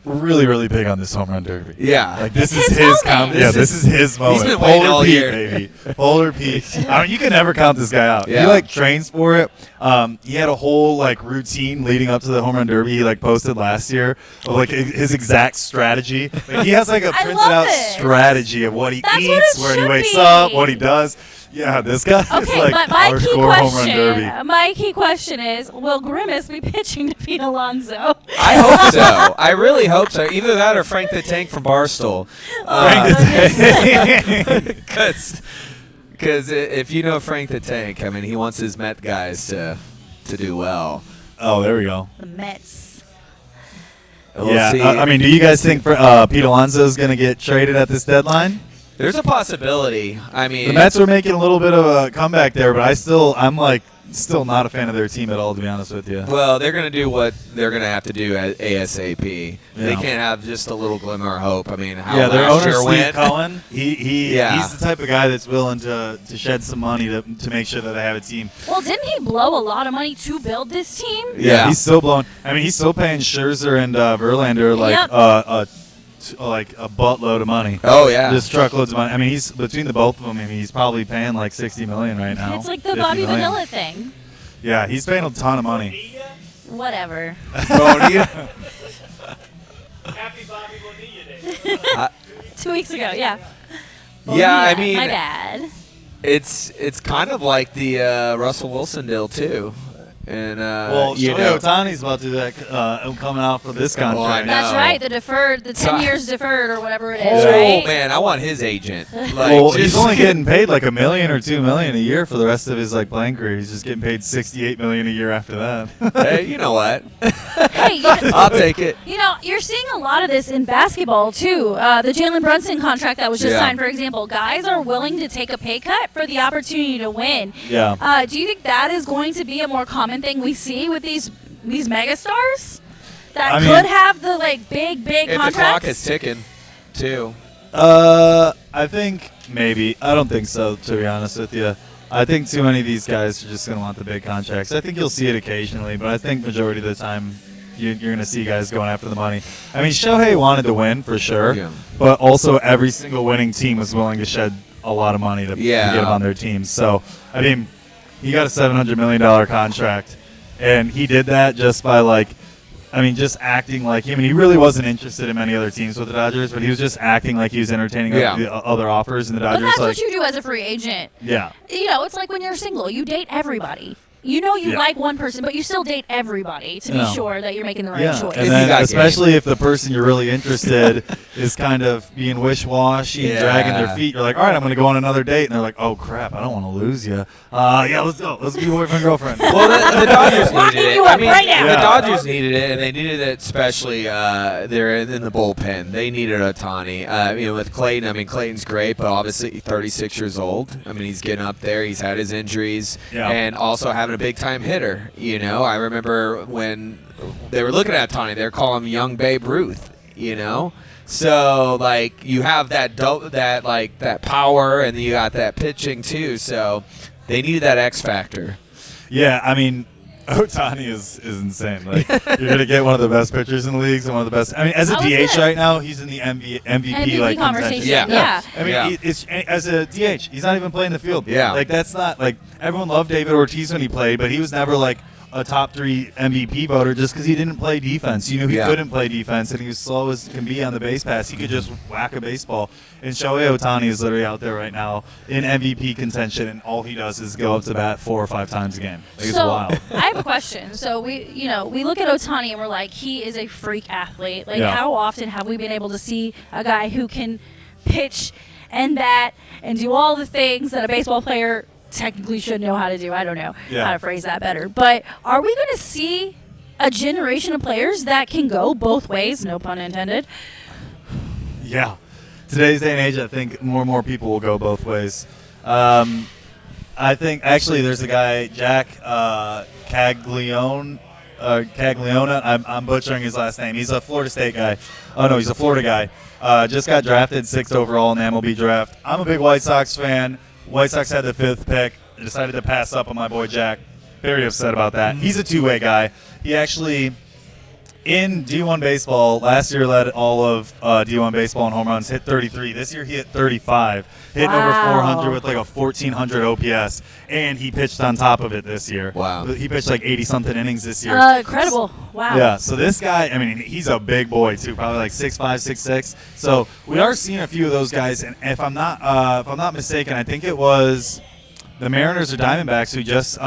really, really big on this home run derby. Yeah. Like this It's is his his moment. Yeah, this is his moment. been waiting Polar all Pete, year. baby. Polar Pete. I mean, you can never count this guy out. Yeah. He like trains for it. He had a whole like routine leading up to the home run derby. He like posted last year of like his exact strategy. Like, he has like a I printed love out this. strategy of what he That's what eats, it where he should wakes be. up, what he does. Yeah, this guy is Okay, like but my key hardcore home run derby. question, my key question is, will Grimace be pitching to Pete Alonso? I hope so. I really hope so. Either that or Frank the Tank from Barstool. Because if you know Frank the Tank, I mean, he wants his Met guys to do well. Oh, there we go. The Mets. Yeah, see. I mean, do you guys think Pete Alonso is going to get traded at this deadline? There's a possibility. I mean, The Mets are making a little bit of a comeback there, but I'm still not a fan of their team at all, to be honest with you. well, they're going to do what they're going to have to do at ASAP. They Yeah. can't have just a little glimmer of hope. I mean, how Yeah, their last owner year Steve went. Cohen, Yeah. he's the type of guy that's willing to shed some money to make sure that they have a team. Well, didn't he blow a lot of money to build this team? Yeah. He's still blowing. I mean, he's still paying Scherzer and Verlander like a buttload of money. Oh, yeah. Just truckloads of money. I mean, he's between the both of them. I mean, he's probably paying like $60 million right now. It's like the 50 Bobby million. Vanilla thing. Yeah, he's paying a ton of money. Whatever. Bonilla. Happy Bobby Bonilla Day. 2 weeks ago, yeah. Yeah, I Bonilla, mean, my bad. it's kind of like the Russell Wilson deal too. And Well, you Shohei know, Ohtani's about to do that, coming out for this contract. I know. That's right. The 10 years deferred or whatever it is, oh right? man, I want his agent. Like, Well, he's just- only getting paid like $1 million or $2 million a year for the rest of his playing career. He's just getting paid $68 million a year after that. Hey, you know what? Hey, I'll take it. you're seeing a lot of this in basketball too. The Jalen Brunson contract that was just Yeah. signed, for example, guys are willing to take a pay cut for the opportunity to win. Yeah. Do you think that is going to be a more common thing we see with these megastars that I mean- could have the big If the contracts? clock is ticking, too. I think maybe. I don't think so, to be honest with you. I think too many of these guys are just going to want the big contracts. I think you'll see it occasionally, but I think majority of the time you're going to see guys going after the money. I mean, Shohei wanted to win for sure, Yeah. but also every single winning team was willing to shed a lot of money to Yeah. get him on their team. So, I mean, he got a $700 million contract, and he did that just by just acting like him. I mean, he really wasn't interested in many other teams with the Dodgers, but he was just acting like he was entertaining Yeah. the other offers, and the But Dodgers that's what you do as a free agent. yeah. It's like when you're single, you date everybody. You Yeah. like one person, but you still date everybody to Yeah. be sure that you're making the right Yeah, choice. and If then you got especially if the person you're really interested is kind of being wish-washy and dragging their Yeah. feet, you're like, all right, I'm going to go on another date, and they're like, oh crap, I don't want to lose you. Yeah, let's go. Let's be boyfriend girlfriend. Well, the Dodgers Locking needed it. you I up mean, right now. the Yeah. Dodgers needed it, and they needed it especially they're in the bullpen. They needed Ohtani. With Clayton, I mean, Clayton's great, but obviously 36 years old. I mean, he's getting up there. He's had his injuries, Yeah. and also having a big-time hitter. I remember when they were looking at Ohtani, they were calling him young Babe Ruth, So, you have that power, and you got that pitching, too. So, they needed that X factor. Yeah, I mean, Ohtani is insane. You're going to get one of the best pitchers in the leagues and one of the best. I mean, as a I was DH gonna- right now, he's in the MVP MVP conversation. contention. Yeah. I mean, Yeah. it's as a DH, he's not even playing the field. Yeah. That's not everyone loved David Ortiz when he played, but he was never a top 3 MVP voter just because he didn't play defense. You knew he Yeah. couldn't play defense, and he was slow as can be on the base pass. He could just whack a baseball. And Shohei Ohtani is literally out there right now in MVP contention, and all he does is go up to bat 4 or 5 times a game. It's So wild. I have a question. So we look at Ohtani and we're like, he is a freak athlete. Yeah. How often have we been able to see a guy who can pitch and bat and do all the things that a baseball player technically should know how to do? I don't know Yeah. how to phrase that better. But are we going to see a generation of players that can go both ways? No pun intended. Yeah. Today's day and age, I think more and more people will go both ways. I think actually there's a guy, Jack Caglione. Cagliona. I'm butchering his last name. He's a Florida State guy. Oh no, he's a Florida guy. Just got drafted 6th overall in the MLB draft. I'm a big White Sox fan. White Sox had the 5th pick. I decided to pass up on my boy Jack. Very upset about that. He's a two-way guy. He actually, in D1 baseball, last year led all of D1 baseball in home runs, hit 33. This year he hit 35, hitting over Wow. 400 with a 1,400 OPS, and he pitched on top of it this year. Wow. He pitched 80-something innings this year. Incredible. Wow. Yeah, so this guy, I mean, he's a big boy too, probably 6'5", 6'6". So we are seeing a few of those guys, and if I'm not mistaken, I think it was the Mariners or Diamondbacks who just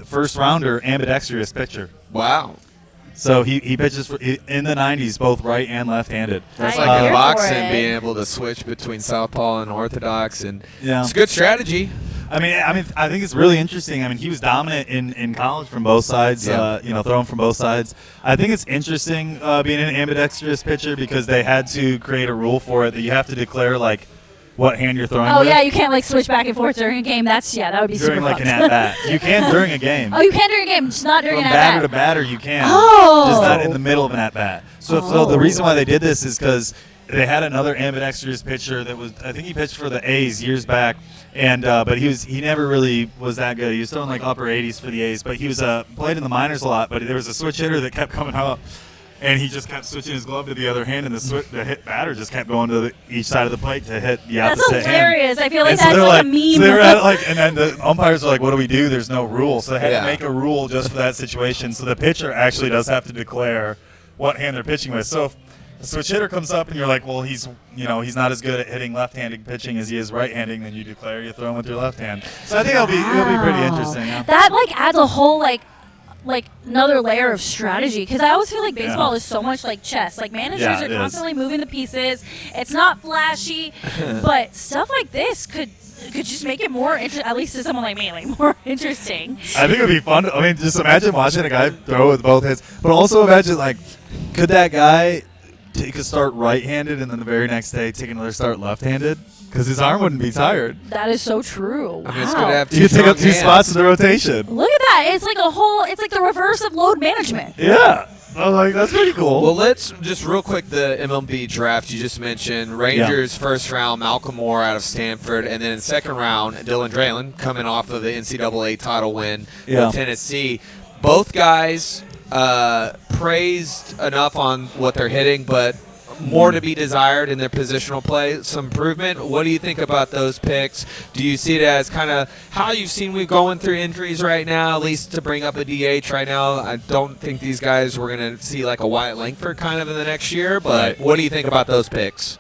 first rounder ambidextrous pitcher. Wow. So he pitches in the 90s, both right and left-handed. That's I'm like here in for boxing, it. being able to switch between southpaw and orthodox, and Yeah. it's a good strategy. I mean, I think it's really interesting. I mean, he was dominant in college from both sides. Yeah. Throwing from both sides. I think it's interesting being an ambidextrous pitcher because they had to create a rule for it that you have to declare what hand you're throwing Oh with. yeah, you can't switch back and forth during a game. That would be during super an fucked. at-bat. You can during a game. Oh, you can during a game, just not during From an batter to at-bat. batter, you can. Oh. Just not in the middle of an at-bat. So the reason why they did this is because they had another ambidextrous pitcher that was, I think he pitched for the A's years back, and but he never really was that good. He was throwing upper 80s for the A's, but he was played in the minors a lot. But there was a switch hitter that kept coming up, and he just kept switching his glove to the other hand, and the hit batter just kept going to each side of the plate to hit the That's opposite hand. hilarious. I feel like And so that's they're like a meme. So they were at and then the umpires are like, "What do we do? There's no rule." So they had Yeah. to make a rule just for that situation. So the pitcher actually does have to declare what hand they're pitching with. So if a switch hitter comes up and you're like, "Well, he's not as good at hitting left-handed pitching as he is right-handed," then you declare you're throwing with your left hand. So I think it'll be pretty interesting. Yeah. That adds a whole like another layer of strategy, because I always feel like baseball is so much like chess. Like managers Yeah, are it is. constantly moving the pieces. It's not flashy, but stuff like this could just make it more interesting, at least to someone like me, like more interesting. I think it would be fun. I mean, just imagine watching a guy throw with both hands, but also imagine, like, could that guy take a start right-handed and then the very next day take another start left-handed? Because his arm wouldn't be tired. That is so true. I mean, it's Wow. good to have You could take up strong two spots in the rotation. Look at that. It's like it's like the reverse of load management. Yeah. I was like, that's pretty cool. Well, let's just real quick, the MLB draft you just mentioned. Rangers first round, Malcolm Moore out of Stanford, and then second round, Dylan Draylen coming off of the NCAA title win Yeah. with Tennessee. Both guys praised enough on what they're hitting, but more to be desired in their positional play, some improvement. What do you think about those picks? Do you see it as kind of how you've seen we're going through injuries right now, at least to bring up a DH right now? I don't think these guys we're going to see like a Wyatt Langford kind of in the next year, but what do you think about those picks?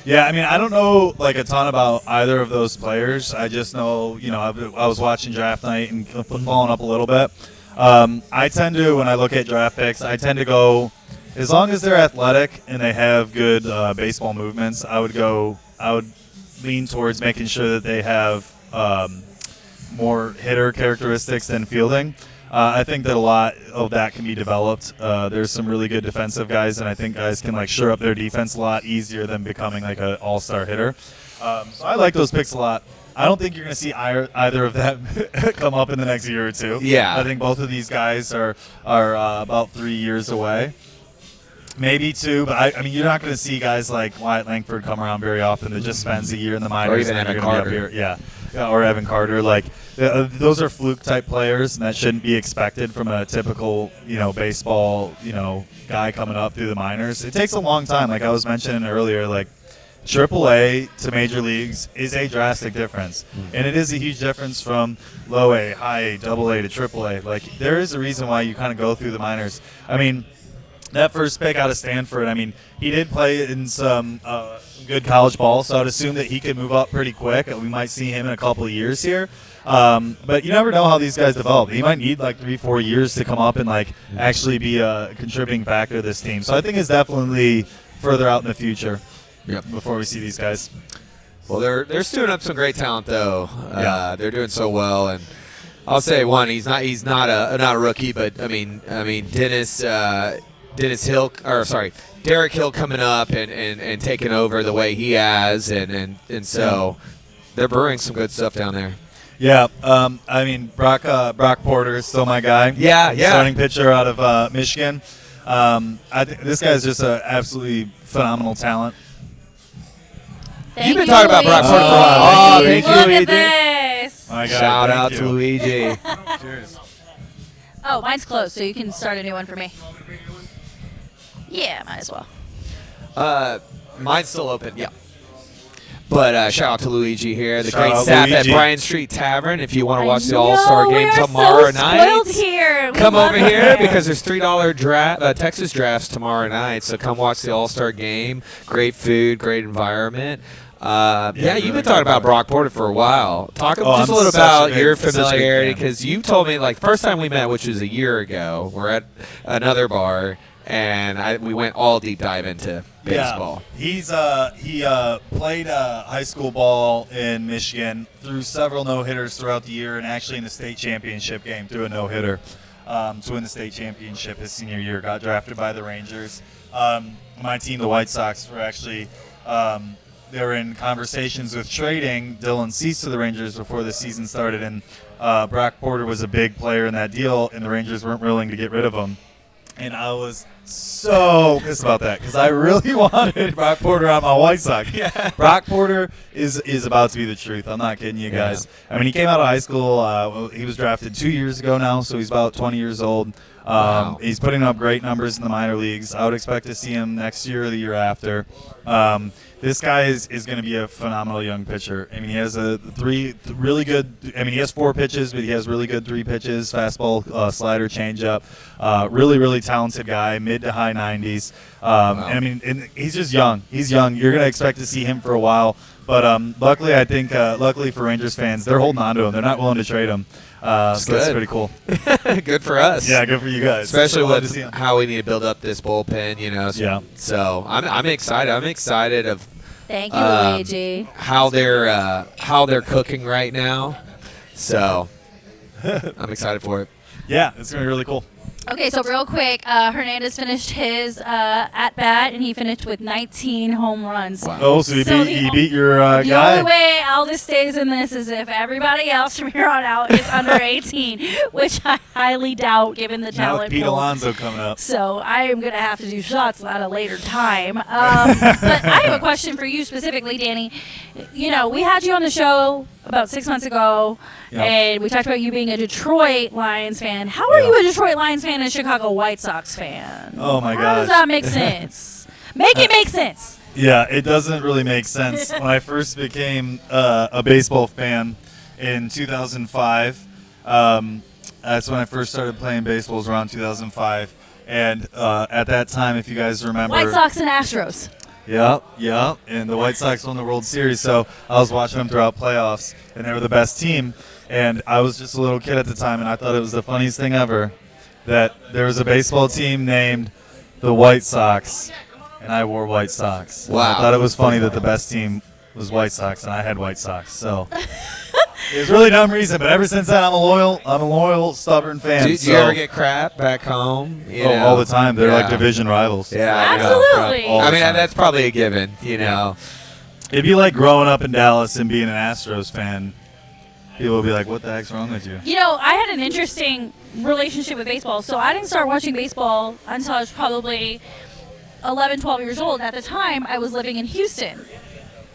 Yeah, I mean, I don't know like a ton about either of those players. I just know, I was watching draft night and following up a little bit. I tend to, when I look at draft picks, I tend to go, as long as they're athletic and they have good baseball movements, I would lean towards making sure that they have more hitter characteristics than fielding. I think that a lot of that can be developed. There's some really good defensive guys, and I think guys can like shore up their defense a lot easier than becoming like an all-star hitter. So I like those picks a lot. I don't think you're going to see either of them come up in the next year or two. Yeah. I think both of these guys are about 3 years away. Maybe 2, but I mean, you're not going to see guys like Wyatt Langford come around very often that just spends a year in the minors. Or even and then Evan they're gonna be Carter. up here. Yeah, or Evan Carter. Like, those are fluke-type players, and that shouldn't be expected from a typical, baseball, guy coming up through the minors. It takes a long time. Like I was mentioning earlier, like, AAA to major leagues is a drastic difference, and it is a huge difference from low A, high A, double A to AAA. Like, there is a reason why you kind of go through the minors. I mean, that first pick out of Stanford, I mean, he did play in some good college ball, so I'd assume that he could move up pretty quick. We might see him in a couple of years here. But you never know how these guys develop. He might need like 3-4 years to come up and like actually be a contributing factor to this team. So I think it's definitely further out in the future before we see these guys. Well, they're stewing up some great talent though. Yeah. They're doing so well, and I'll say one, he's not a rookie, but I mean Derek Hill coming up and taking over the way he has, and so they're brewing some good stuff down there. Yeah, I mean, Brock Porter is still my guy. Yeah. Starting pitcher out of Michigan. I think this guy's just an absolutely phenomenal talent. You've been talking about Brock Porter for a while. Oh, Thank you, Look Luigi. at this. My God, Shout thank out you. to Luigi. Cheers. Oh, mine's closed, so you can start a new one for me. Yeah, might as well. Mine's still open, yeah. But shout out to Luigi here, the Shout great out staff at Luigi. Bryan Street Tavern. If you want to watch the I All-Star know, game we are tomorrow so night, spoiled here. We come love over it here there. because there's $3 Texas drafts tomorrow night. So come watch the All-Star game. Great food, great environment. You've been talking about Brock Porter for a while. Talk just I'm a little such about a big- your such a big familiarity, fan. because you told me like first time we met, which was a year ago. We're at another bar, and we went all deep dive into baseball. Yeah, he played high school ball in Michigan, threw several no-hitters throughout the year, and actually in the state championship game threw a no-hitter to win the state championship his senior year. Got drafted by the Rangers. My team, the White Sox, were actually they were in conversations with trading Dylan Cease to the Rangers before the season started, and Brock Porter was a big player in that deal, and the Rangers weren't willing to get rid of him. And I was so pissed about that because I really wanted Brock Porter on my White Sox. Yeah. Brock Porter is about to be the truth. I'm not kidding you guys. I mean, he came out of high school. He was drafted 2 years ago now, so he's about 20 years old. Wow. He's putting up great numbers in the minor leagues. I would expect to see him next year or the year after. This guy is going to be a phenomenal young pitcher. I mean, he has really good. I mean, he has 4 pitches, but he has really good 3 pitches: fastball, slider, changeup. Really, really talented guy. mid to high 90s. And I mean, and he's just young. He's young. You're going to expect to see him for a while. But luckily, I think, luckily for Rangers fans, they're holding on to him. They're not willing to trade him. So that's pretty cool. Good for us. Yeah, good for you guys. Especially with how we need to build up this bullpen, Yeah. So I'm excited. I'm excited of Thank you, Luigi. how they're cooking right now. So I'm excited for it. Yeah, it's going to be really cool. Okay, so real quick, Hernandez finished his at-bat, and he finished with 19 home runs. Wow. Oh, so he beat your The guy? only way Aldis stays in this is if everybody else from here on out is under 18, which I highly doubt given the Now with talent Pete pool. Alonso coming up. So I am going to have to do shots at a later time. But I have a question for you specifically, Danny. We had you on the show about 6 months ago, Yeah. and we talked about you being a Detroit Lions fan. How are Yeah. you a Detroit Lions fan and a Chicago White Sox fan? Oh, my How gosh. does that make sense? Make it make sense. Yeah, it doesn't really make sense. When I first became a baseball fan in 2005, that's when I first started playing baseball, was around 2005. And at that time, if you guys remember... White Sox and Astros. Yeah. And the White Sox won the World Series, so I was watching them throughout playoffs, and they were the best team. And I was just a little kid at the time, and I thought it was the funniest thing ever that there was a baseball team named the White Sox, and I wore White Sox. And Wow. I thought it was funny that the best team was White Sox, and I had White Sox. So it was a really dumb reason, but ever since then, I'm a loyal, stubborn fan. Do you ever get crap back home? all the time. They're like Yeah. division rivals. Yeah, I know. Absolutely. All the I mean, time. that's probably a given, It'd be like growing up in Dallas and being an Astros fan. People would be like, what the heck's wrong with you? I had an interesting relationship with baseball. So I didn't start watching baseball until I was probably 11, 12 years old. At the time, I was living in Houston.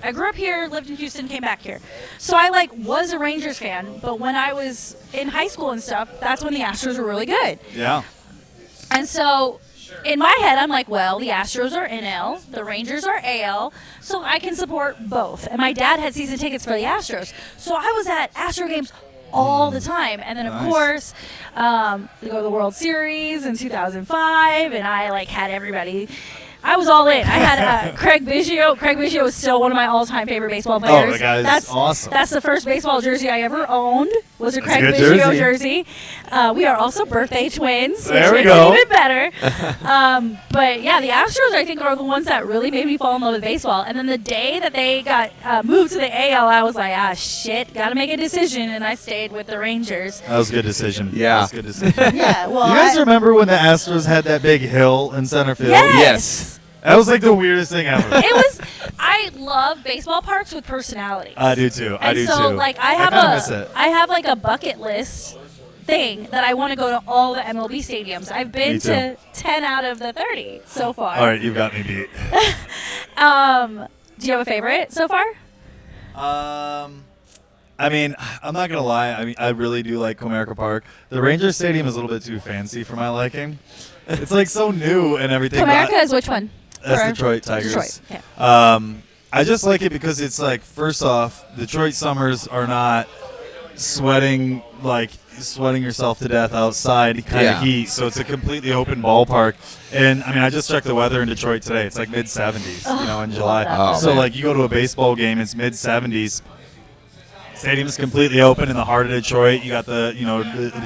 I grew up here, lived in Houston, came back here. So I was a Rangers fan, but when I was in high school and stuff, that's when the Astros were really good. Yeah. And so in my head, I'm like, well, the Astros are NL, the Rangers are AL, so I can support both. And my dad had season tickets for the Astros, so I was at Astro games all the time. And then, of Nice. course, they go to the World Series in 2005, and I had everybody. I was all in. I had Craig Biggio. Craig Biggio is still one of my all-time favorite baseball players. the guy's that's awesome. That's the first baseball jersey I ever owned. Was a That's a Craig good Biggio jersey. jersey. We are also birthday twins, There we which makes go. it even better. But yeah, the Astros I think are the ones that really made me fall in love with baseball. And then the day that they got moved to the AL, I was like, shit, got to make a decision, and I stayed with the Rangers. That was a good decision. Yeah. That was a good decision. Yeah, well, You guys remember when the Astros had that big hill in center field? Yes. That was like the weirdest thing ever. It was. I love baseball parks with personalities. I do too. I And do so, too. I kinda miss it. have a bucket list thing that I want to go to all the MLB stadiums. I've been Me too. to 10 out of the 30 so far. All right, you've got me beat. Do you have a favorite so far? I mean, I'm not gonna lie. I mean, I really do like Comerica Park. The Rangers Stadium is a little bit too fancy for my liking. It's so new and everything. but Comerica is which one? That's For- Detroit Tigers. Detroit. Yeah. I just like it because it's first off, Detroit summers are not sweating yourself to death outside kind Yeah. of heat. So it's a completely open ballpark. And I mean, I just checked the weather in Detroit today. It's mid 70s, in July. that. So man. you go to a baseball game, it's mid 70s. Stadium's completely open in the heart of Detroit. You got the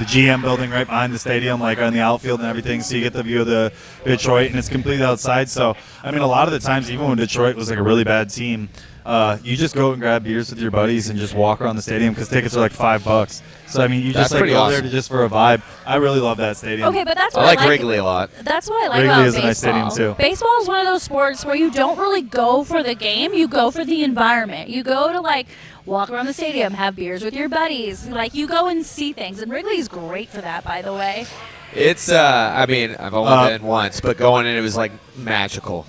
GM building right behind the stadium, on the outfield and everything. So you get the view of the Detroit, and it's completely outside. So I mean, a lot of the times, even when Detroit was a really bad team, you just go and grab beers with your buddies and just walk around the stadium because tickets are $5. So I mean, you That's just pretty go awesome. there just for a vibe. I really love that stadium. Okay, but that's I what like I like. Wrigley a lot. That's what I like Wrigley about is a nice baseball. stadium, too. Baseball is one of those sports where you don't really go for the game. You go for the environment. You go to walk around the stadium, have beers with your buddies. You go and see things. And Wrigley's great for that, by the way. It's I mean, I've only been once, but going in, it was magical.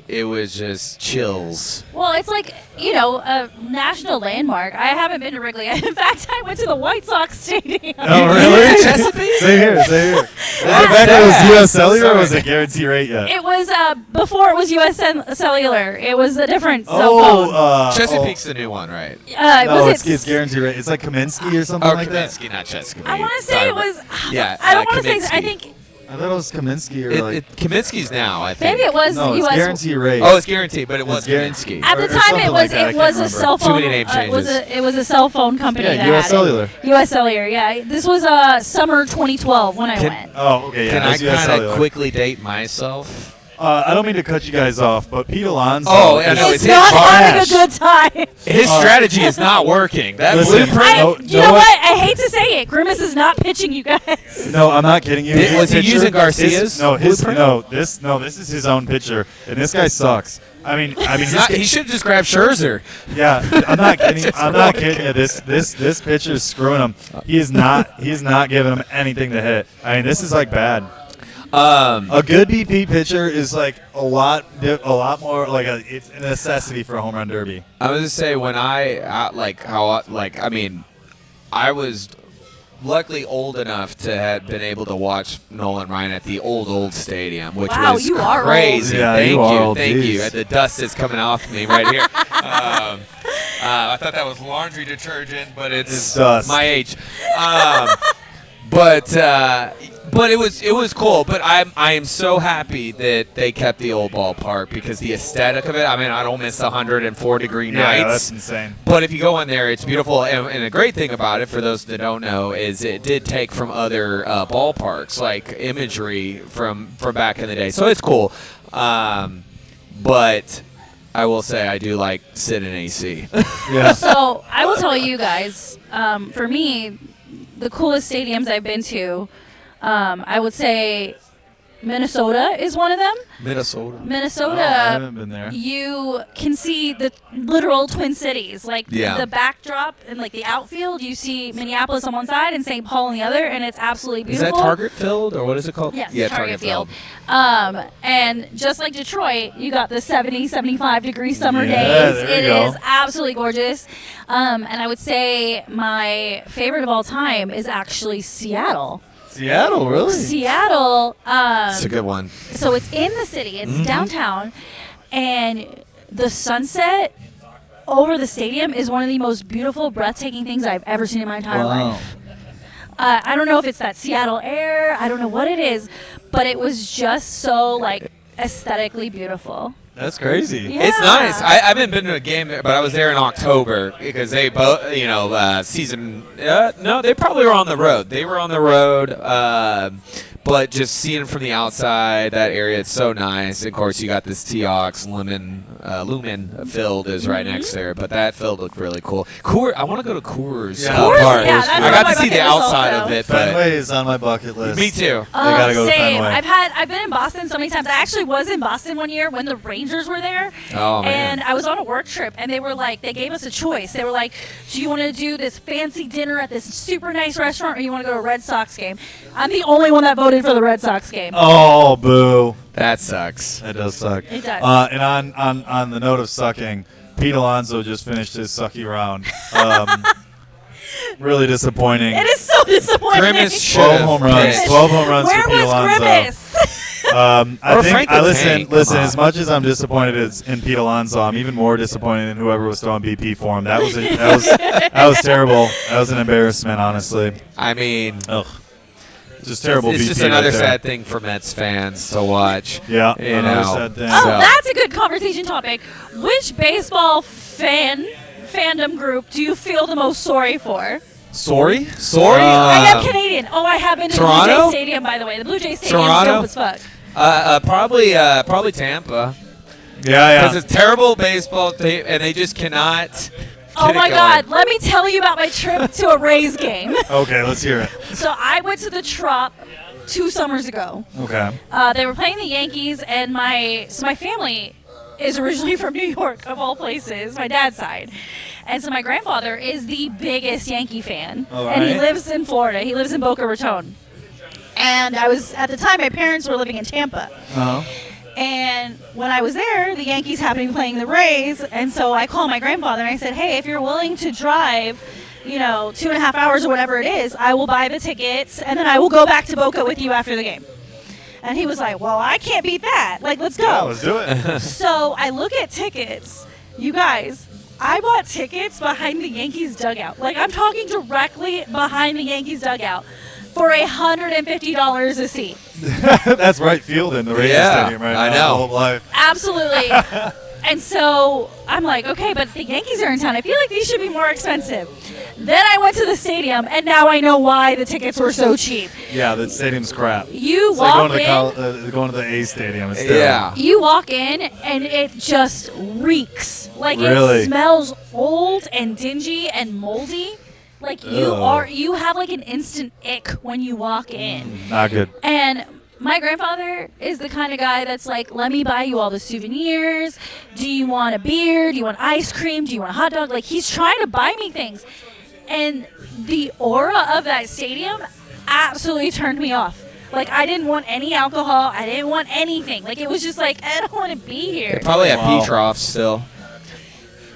It was just chills. Well, it's a national landmark. I haven't been to Wrigley. In fact, I went to the White Sox stadium. Oh, really? Chesapeake? Same here. Was it That's back when it was sad. U.S. Cellular or Sorry. was it guarantee rate yet? It was before it was U.S. Cellular. It was a different cell phone. Chesapeake's the new one, right? No, Was it's guarantee rate. It's Kaminsky or something Oh, like that. Kaminsky, not Chesapeake. I want to say Sorry, it was. Yeah, I don't want to say. Kaminsky. I think I thought it was Kaminsky or Kaminsky's now, I think. Maybe it was no, it's U.S. guarantee rate. Oh, it's guaranteed, but it was guaranteed. Kaminsky. At the or time, something it like was that, I it was can't a cell Too phone. many name changes. It was a cell phone company. Yeah, that U.S. had Cellular. It. U.S. Cellular. Yeah, this was summer 2012 when I went. Oh, okay. Yeah, Can it I was US kind of Cellular. quickly date myself? I don't mean to cut you guys off, but Pete Alonso. Oh, yeah, no, It's it's not his having a trash. good time. His strategy is not working. That Listen, blueprint. No, You know what? I hate to say it. Grimace is not pitching you guys. No, I'm not kidding you. Was he using Garcia's blueprint? This is his own pitcher, and this guy sucks. I mean, He should just grab Scherzer. yeah. I'm not kidding. I'm not kidding you. This pitcher is screwing him. He is not giving him anything to hit. I mean, this is like bad. A good BP pitcher is like a lot more like it's a necessity for a home run derby. I was just say when I was luckily old enough to have been able to watch Nolan Ryan at the old stadium, which Wow, was you are old. crazy. Yeah, Thank you are old, thank geez. you. The dust is coming off me right here. I thought that was laundry detergent, but it's dust. my age. But it was cool. But I am so happy that they kept the old ballpark because the aesthetic of it. I mean, I don't miss 104-degree nights. Yeah, that's insane. But if you go in there, it's beautiful. And a great thing about it, for those that don't know, is it did take from other ballparks, like imagery from back in the day. So it's cool. But I will say I do like sitting in AC. Yeah. So I will tell you guys, for me, the coolest stadiums I've been to, I would say Minnesota is one of them. Minnesota. Minnesota, I haven't been there. you can see the literal Twin Cities. Like Yeah. the backdrop and like the outfield, you see Minneapolis on one side and St. Paul on the other, and it's absolutely Is beautiful. that Target Field or what is it called? Yes, yeah, Target Field. And just like Detroit, you got the 70, 75-degree summer Yeah, days. there It you go. is absolutely gorgeous. And I would say my favorite of all time is actually Seattle. Seattle, really? Seattle. It's a good one. So it's in the city. It's downtown, and the sunset over the stadium is one of the most beautiful, breathtaking things I've ever seen in my entire life. I don't know if it's that Seattle air. I don't know what it is, but it was just so like aesthetically beautiful. That's crazy. Yeah. It's nice. I haven't been to a game, but I was there in October because they both, season. No, they probably were on the road. They were on the road, but just seeing from the outside, that area, it's so nice. Of course, you got this T-Ox Lumen field is right next there, but that field looked really cool. I want to go to Coors. Yeah. Coors, Park. yeah, that's I on got my to see the bucket list outside also. of it, but Fenway is on my bucket list. me too. gotta go to Same. Fenway. I've been in Boston so many times. I actually was in Boston one year when the Rangers were there. Oh, man. And I was on a work trip, and they were like, they gave us a choice. They were like, do you want to do this fancy dinner at this super nice restaurant, or you want to go to a Red Sox game? I'm the only one that voted for the Red Sox game. Oh, boo. That sucks. That does suck. It does. And on the note of sucking, Pete Alonso just finished his sucky round. Really disappointing. It is so disappointing. Grimace 12 home runs. pitched. 12 home runs Where for Pete was Alonso. Grimace? I Or think Frank the Tank, listen. come As on. much as I'm disappointed in Pete Alonso, I'm even more disappointed in whoever was throwing BP for him. That was terrible. That was an embarrassment, honestly. I mean, Ugh, just terrible. it's BP just another right there. sad thing for Mets fans to watch. Yeah, You another know. sad thing. Oh, So- that's a good conversation topic. Which baseball fandom group do you feel the most sorry for? Sorry. I am Canadian. Oh, I have been to the Blue Toronto? Jays Stadium, by the way. The Blue Jays Stadium Toronto? is dope as fuck. Probably Tampa. Yeah. Because it's terrible baseball, and they just cannot. Oh get it my going. God! Let me tell you about my trip to a Rays game. Okay, let's hear it. So I went to the Trop 2 summers ago. Okay. They were playing the Yankees, and my family is originally from New York, of all places, my dad's side. And so my grandfather is the biggest Yankee fan, All and he right. lives in Florida. He lives in Boca Raton. And at the time, my parents were living in Tampa. Uh-huh. And when I was there, the Yankees happened to be playing the Rays, and so I called my grandfather and I said, hey, if you're willing to drive, 2.5 hours or whatever it is, I will buy the tickets, and then I will go back to Boca with you after the game. And he was like, well, I can't beat that. Like, let's go. Yeah, let's do it. So I look at tickets. You guys, I bought tickets behind the Yankees dugout. Like, I'm talking directly behind the Yankees dugout. for $150 a seat. That's right field in the Rayya Yeah, Stadium right I now. know. Whole life. Absolutely. And so I'm like, okay, but the Yankees are in town. I feel like these should be more expensive. Then I went to the stadium, and now I know why the tickets were so cheap. Yeah, the stadium's crap. You It's walk like in. going to the A stadium. It's terrible. Yeah. You walk in and it just reeks. Like Really? it smells old and dingy and moldy. Like you have like an instant ick when you walk in. Not good. And my grandfather is the kind of guy that's like, let me buy you all the souvenirs. Do you want a beer? Do you want ice cream? Do you want a hot dog? Like he's trying to buy me things. And the aura of that stadium absolutely turned me off. Like, I didn't want any alcohol. I didn't want anything. Like, it was just like, I don't want to be here. They probably have Wow. Petroffs still.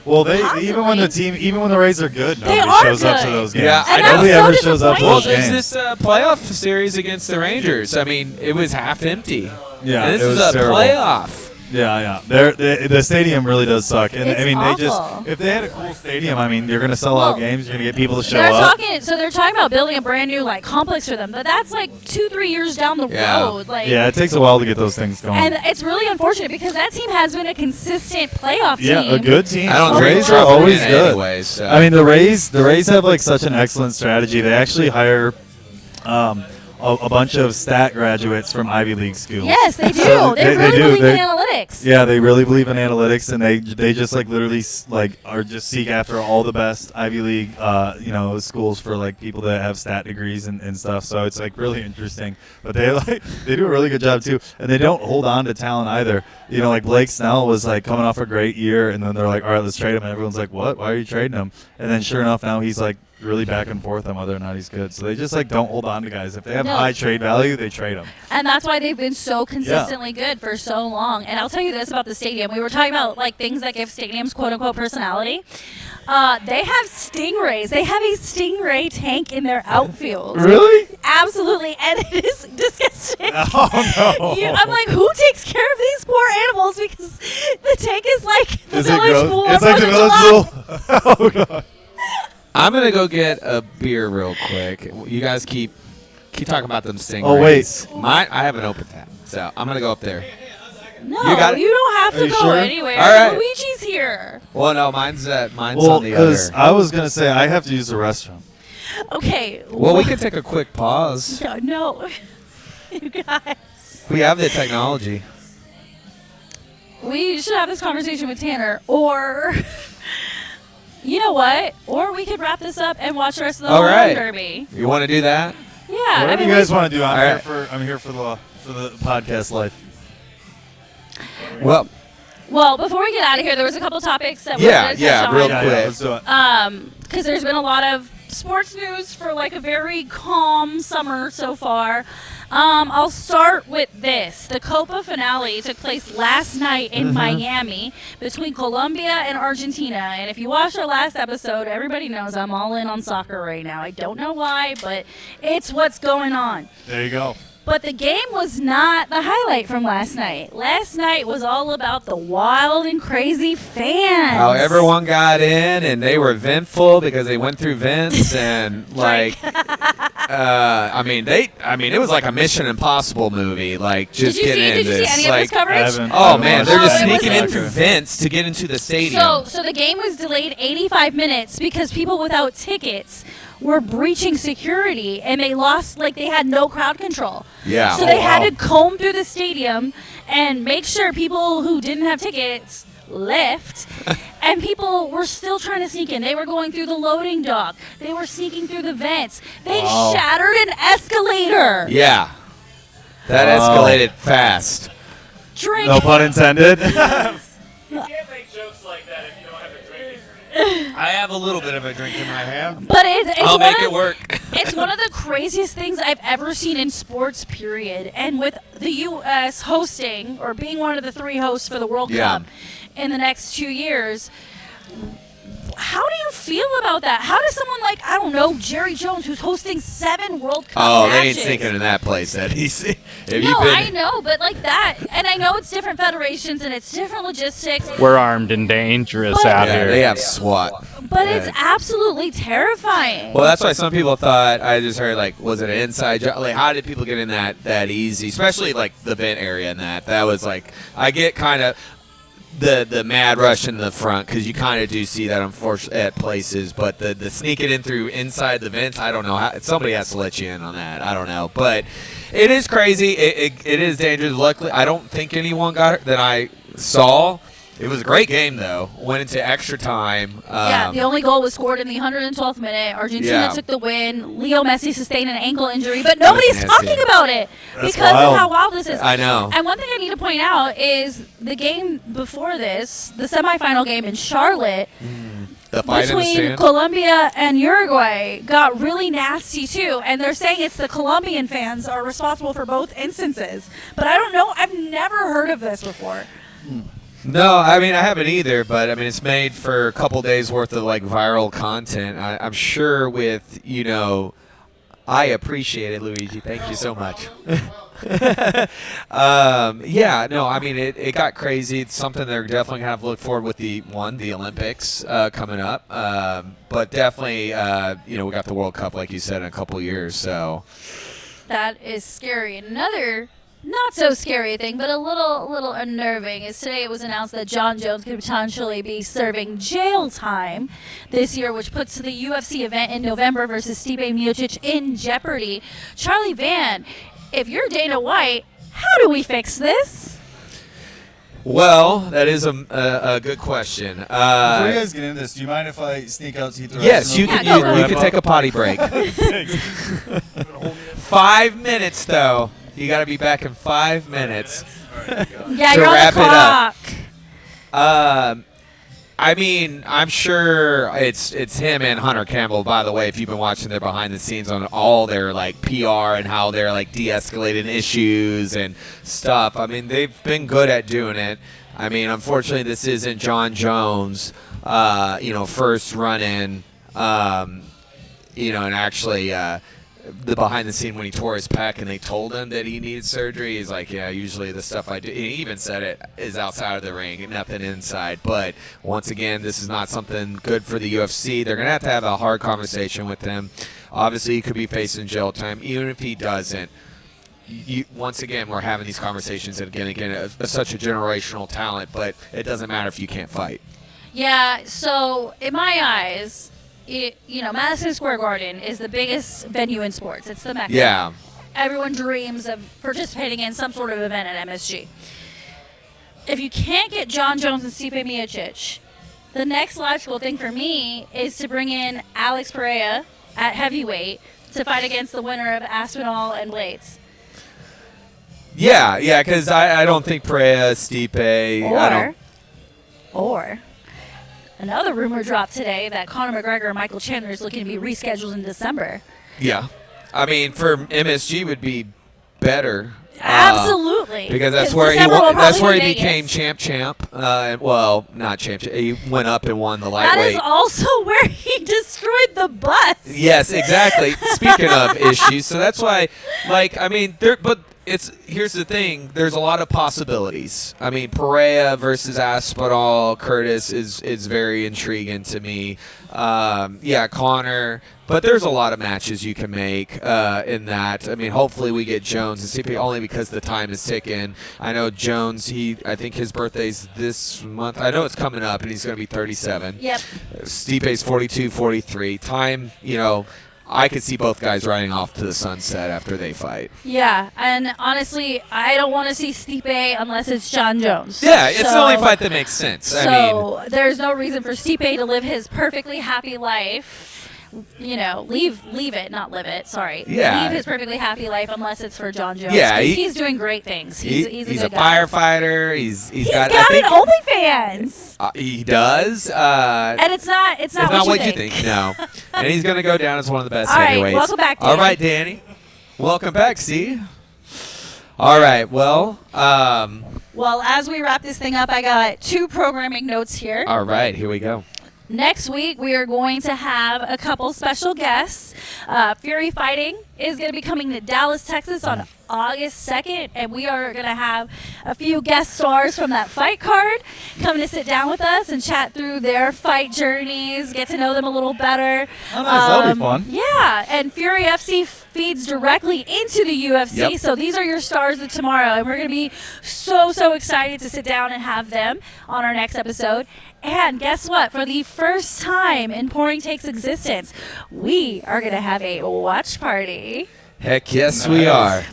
Well, even Possibly. when the Rays are good, They nobody are shows up to good. those games. Yeah, I And know. Nobody I'm so ever shows up to Well, those disappointed. there's games. this playoff series against the Rangers. I mean, it was half empty. Yeah, and this it is was a terrible. playoff. Yeah. The stadium really does suck. And It's I mean, awful. if they had a cool stadium, I mean, you're going to sell out games. You're going to get people to show They're up. they're talking about building a brand new like complex for them, but that's like 2-3 years down the Yeah. road. Like, Yeah, it takes a while to get those things going. and it's really unfortunate because that team has been a consistent playoff team. Yeah, a good team. I don't The drink Rays are chocolate always in good. anyways. So. I mean, the Rays have like such an excellent strategy. They actually hire a bunch of stat graduates from Ivy League schools. Yes, they do. So they they really do. believe in They- analytics. Yeah, they really believe in analytics, and they just like literally are just seek after all the best Ivy League schools for like people that have stat degrees and stuff. So it's like really interesting. But they do a really good job too, and they don't hold on to talent either. You know, like Blake Snell was like coming off a great year, and then they're like, all right, let's trade him, and everyone's like, what? Why are you trading him? And then sure enough, now he's like really back and forth on whether or not he's good. So they just like don't hold on to guys. If they have No. high trade value, they trade them. And that's why they've been so consistently good for so long. And I'll tell you this about the stadium. We were talking about like things that give stadiums quote unquote personality. They have stingrays. They have a stingray tank in their outfield. Really? Absolutely. And it is disgusting. Oh no! I'm like, who takes care of these poor animals? Because the tank is like the Is it village gross? pool. It's like the village pool. Oh god. I'm gonna go get a beer real quick. You guys keep talking about them stingrays. Oh, wait. I have an open tap, so I'm gonna go up there. No, You got it? you don't have Are to you go sure? anywhere. All right. Luigi's here. Well, no, mine's Well, on the because other. I was gonna say I have to use the restroom. Okay. Well, we can take a quick pause. No. You guys. We have the technology. We should have this conversation with Tanner, or you know what? Or we could wrap this up and watch the rest of the All home right. run derby. You want to do that? Yeah, I Whatever mean, you guys want to do, All right. I'm here for the podcast life. Well, well, before we get out of here, there was a couple topics that we Yeah, wanted to yeah, touch real on. quick. let's do it. Because there's been a lot of sports news for like a very calm summer so far. I'll start with this. The Copa finale took place last night in Miami between Colombia and Argentina. And if you watched our last episode, everybody knows I'm all in on soccer right now. I don't know why, but it's what's going on. There you go. But the game was not the highlight from last night. Last night was all about the wild and crazy fans. how everyone got in and they were ventful because they went through vents and like, I mean, it was like a Mission Impossible movie. Like just getting in Did you this. see any like, of this coverage? I haven't- oh man, they're just Oh, it was sneaking in like- through vents to get into the stadium. So the game was delayed 85 minutes because people without tickets were breaching security and they lost, like they had no crowd control. Yeah. So Oh, they had wow. to comb through the stadium and make sure people who didn't have tickets left and people were still trying to sneak in. They were going through the loading dock. They were sneaking through the vents. They Wow. shattered an escalator. yeah, that Wow. escalated fast. Drink. No pun intended. You can't make jokes like that if you don't have a drink in your hand. I have a little bit of a drink in my hand. But it's I'll one make of- it work. It's one of the craziest things I've ever seen in sports, period. And with the U.S. hosting, or being one of the 3 hosts for the World Yeah. Cup in the next 2 years, how do you feel about that? How does someone like, I don't know, Jerry Jones, who's hosting 7 World Cup Oh, they matches? ain't sneaking in that place, Eddie. If No, you've been, I know, but like that, and I know it's different federations and it's different logistics. We're armed and dangerous But- out yeah, here. they have SWAT. But it's absolutely terrifying. Well, that's why some people thought, I just heard, like, was it an inside job? Like, how did people get in that easy? Especially, like, the vent area and that. That was, like, I get kind of the mad rush in the front because you kind of do see that, unfortunately, at places. But the sneaking in through inside the vents, I don't know. Somebody has to let you in on that. I don't know. But it is crazy. It is dangerous. Luckily, I don't think anyone got hurt that I saw. It was a great game, though. Went into extra time. Yeah, the only goal was scored in the 112th minute. Argentina took the win. Leo Messi sustained an ankle injury, but nobody's talking about it because of how wild this is. I know. And one thing I need to point out is the game before this, the semifinal game in Charlotte, the fight between Colombia and Uruguay got really nasty, too. And they're saying it's the Colombian fans are responsible for both instances. But I don't know. I've never heard of this before. No, I mean, I haven't either, but I mean, it's made for a couple days worth of like viral content. I'm sure with, I appreciate it, Luigi. Thank you so much. Yeah, no, I mean, it got crazy. It's something they're definitely going to have to look forward with the Olympics coming up. But definitely, we got the World Cup, like you said, in a couple years. So that is scary. Another not so scary thing, but a little unnerving is today it was announced that John Jones could potentially be serving jail time this year, which puts the UFC event in November versus Stipe Miocic in jeopardy. Charlie Van, if you're Dana White, how do we fix this? Well, that is a good question. Before you guys get into this, do you mind if I sneak out to eat the rest? Yes, you can take a potty break. 5 minutes, though. You got to be back in 5 minutes. Yeah, you're on the clock. I mean, I'm sure it's him and Hunter Campbell. By the way, if you've been watching their behind the scenes on all their like PR and how they're like de-escalating issues and stuff. I mean, they've been good at doing it. I mean, unfortunately, this isn't John Jones, first run in, and actually. The behind the scene when he tore his pec and they told him that he needed surgery, he's like, yeah, usually the stuff I do, he even said it, is outside of the ring, nothing inside. But once again, this is not something good for the UFC. They're going to have a hard conversation with him. Obviously, he could be facing jail time. Even if he doesn't, once again, we're having these conversations, and again, such a generational talent, but it doesn't matter if you can't fight. Yeah, so in my eyes, Madison Square Garden is the biggest venue in sports. It's the Mecca. Yeah. Everyone dreams of participating in some sort of event at MSG. If you can't get John Jones and Stipe Miocic, the next logical thing for me is to bring in Alex Pereira at heavyweight to fight against the winner of Aspinall and Blades. Yeah, because I don't think Pereira, Stipe, Or another rumor dropped today that Conor McGregor and Michael Chandler is looking to be rescheduled in December. Yeah. I mean, for MSG would be better. Absolutely. Because that's where he became champ. Well, not champ. He went up and won the lightweight. That is also where he destroyed the bus. Yes, exactly. Speaking of issues, so that's why, here's the thing. There's a lot of possibilities. I mean, Pereira versus Aspinall, Curtis is very intriguing to me. Conor. But there's a lot of matches you can make in that. I mean, hopefully we get Jones and CP only because the time is ticking. I know Jones, I think his birthday's this month. I know it's coming up, and he's going to be 37. Yep. Stipe's 42, 43. Time, I could see both guys riding off to the sunset after they fight. Yeah, and honestly, I don't want to see Stipe unless it's John Jones. Yeah, it's the only fight that makes sense. So there's no reason for Stipe to live his perfectly happy life. Leave it, not live it. Sorry. Yeah. Leave his perfectly happy life unless it's for John Jones. Yeah, he's doing great things. He's a good guy. firefighter. He's got an OnlyFans. He does. And it's not what you think. No. And he's gonna go down as one of the best All right, heavyweights. welcome back, Danny. All right, Danny. Welcome back. See. All right. Well. Well, as we wrap this thing up, I got 2 programming notes here. All right. Here we go. Next week, we are going to have a couple special guests. Fury Fighting is going to be coming to Dallas, Texas on August 2nd, and we are going to have a few guest stars from that fight card coming to sit down with us and chat through their fight journeys, get to know them a little better. Oh, nice. That'll be fun. Yeah, and Fury FC feeds directly into the UFC, so these are your stars of tomorrow, and we're going to be so excited to sit down and have them on our next episode. And guess what? For the first time in Pouring Takes existence, we are going to have a watch party. Heck yes, we are.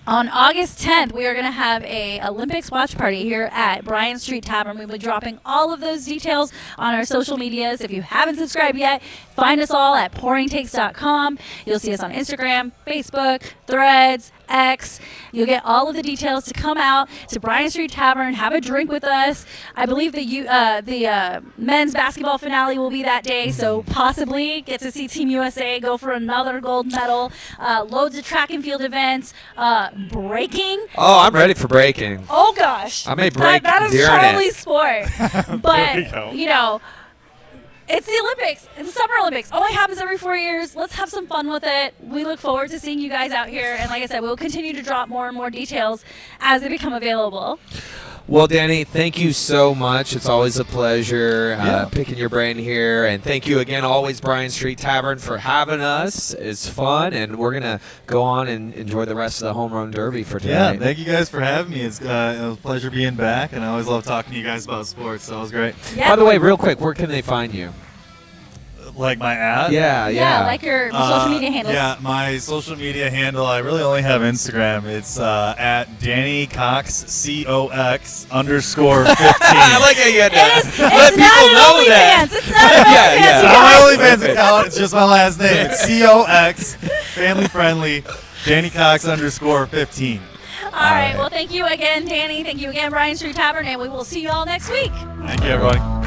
On August 10th, we are going to have a Olympics watch party here at Bryan Street Tavern. We'll be dropping all of those details on our social medias. If you haven't subscribed yet, find us all at pouringtakes.com. You'll see us on Instagram, Facebook, Threads, X. You'll get all of the details to come out to Bryan Street Tavern, have a drink with us. I believe the men's basketball finale will be that day, so possibly get to see Team USA go for another gold medal. Loads of track and field events. Breaking. Oh, I'm ready for breaking. Oh gosh. I may break that is during Charlie's it. sport. But go. you know, it's the Olympics. It's the Summer Olympics. Only happens every 4 years. Let's have some fun with it. We look forward to seeing you guys out here. And like I said, we'll continue to drop more and more details as they become available. Well, Danny, thank you so much. It's always a pleasure picking your brain here. And thank you again, always, Bryan Street Tavern, for having us. It's fun, and we're going to go on and enjoy the rest of the Home Run Derby for tonight. Yeah, thank you guys for having me. It was a pleasure being back, and I always love talking to you guys about sports, so it was great. Yeah. By the way, real quick, where can they find you? Like my ad? Yeah, like your social media handles. Yeah, my social media handle, I really only have Instagram. It's at Danny Cox, COX _15. I like how you had to It's let not people an know that. OnlyFans. It's not an Yeah, OnlyFans. yeah. you Not my guys. OnlyFans account, it's just my last name. It's COX, family friendly, Danny Cox _15. All right. Well, thank you again, Danny. Thank you again, Bryan Street Tavern, and we will see you all next week. Thank you, everybody.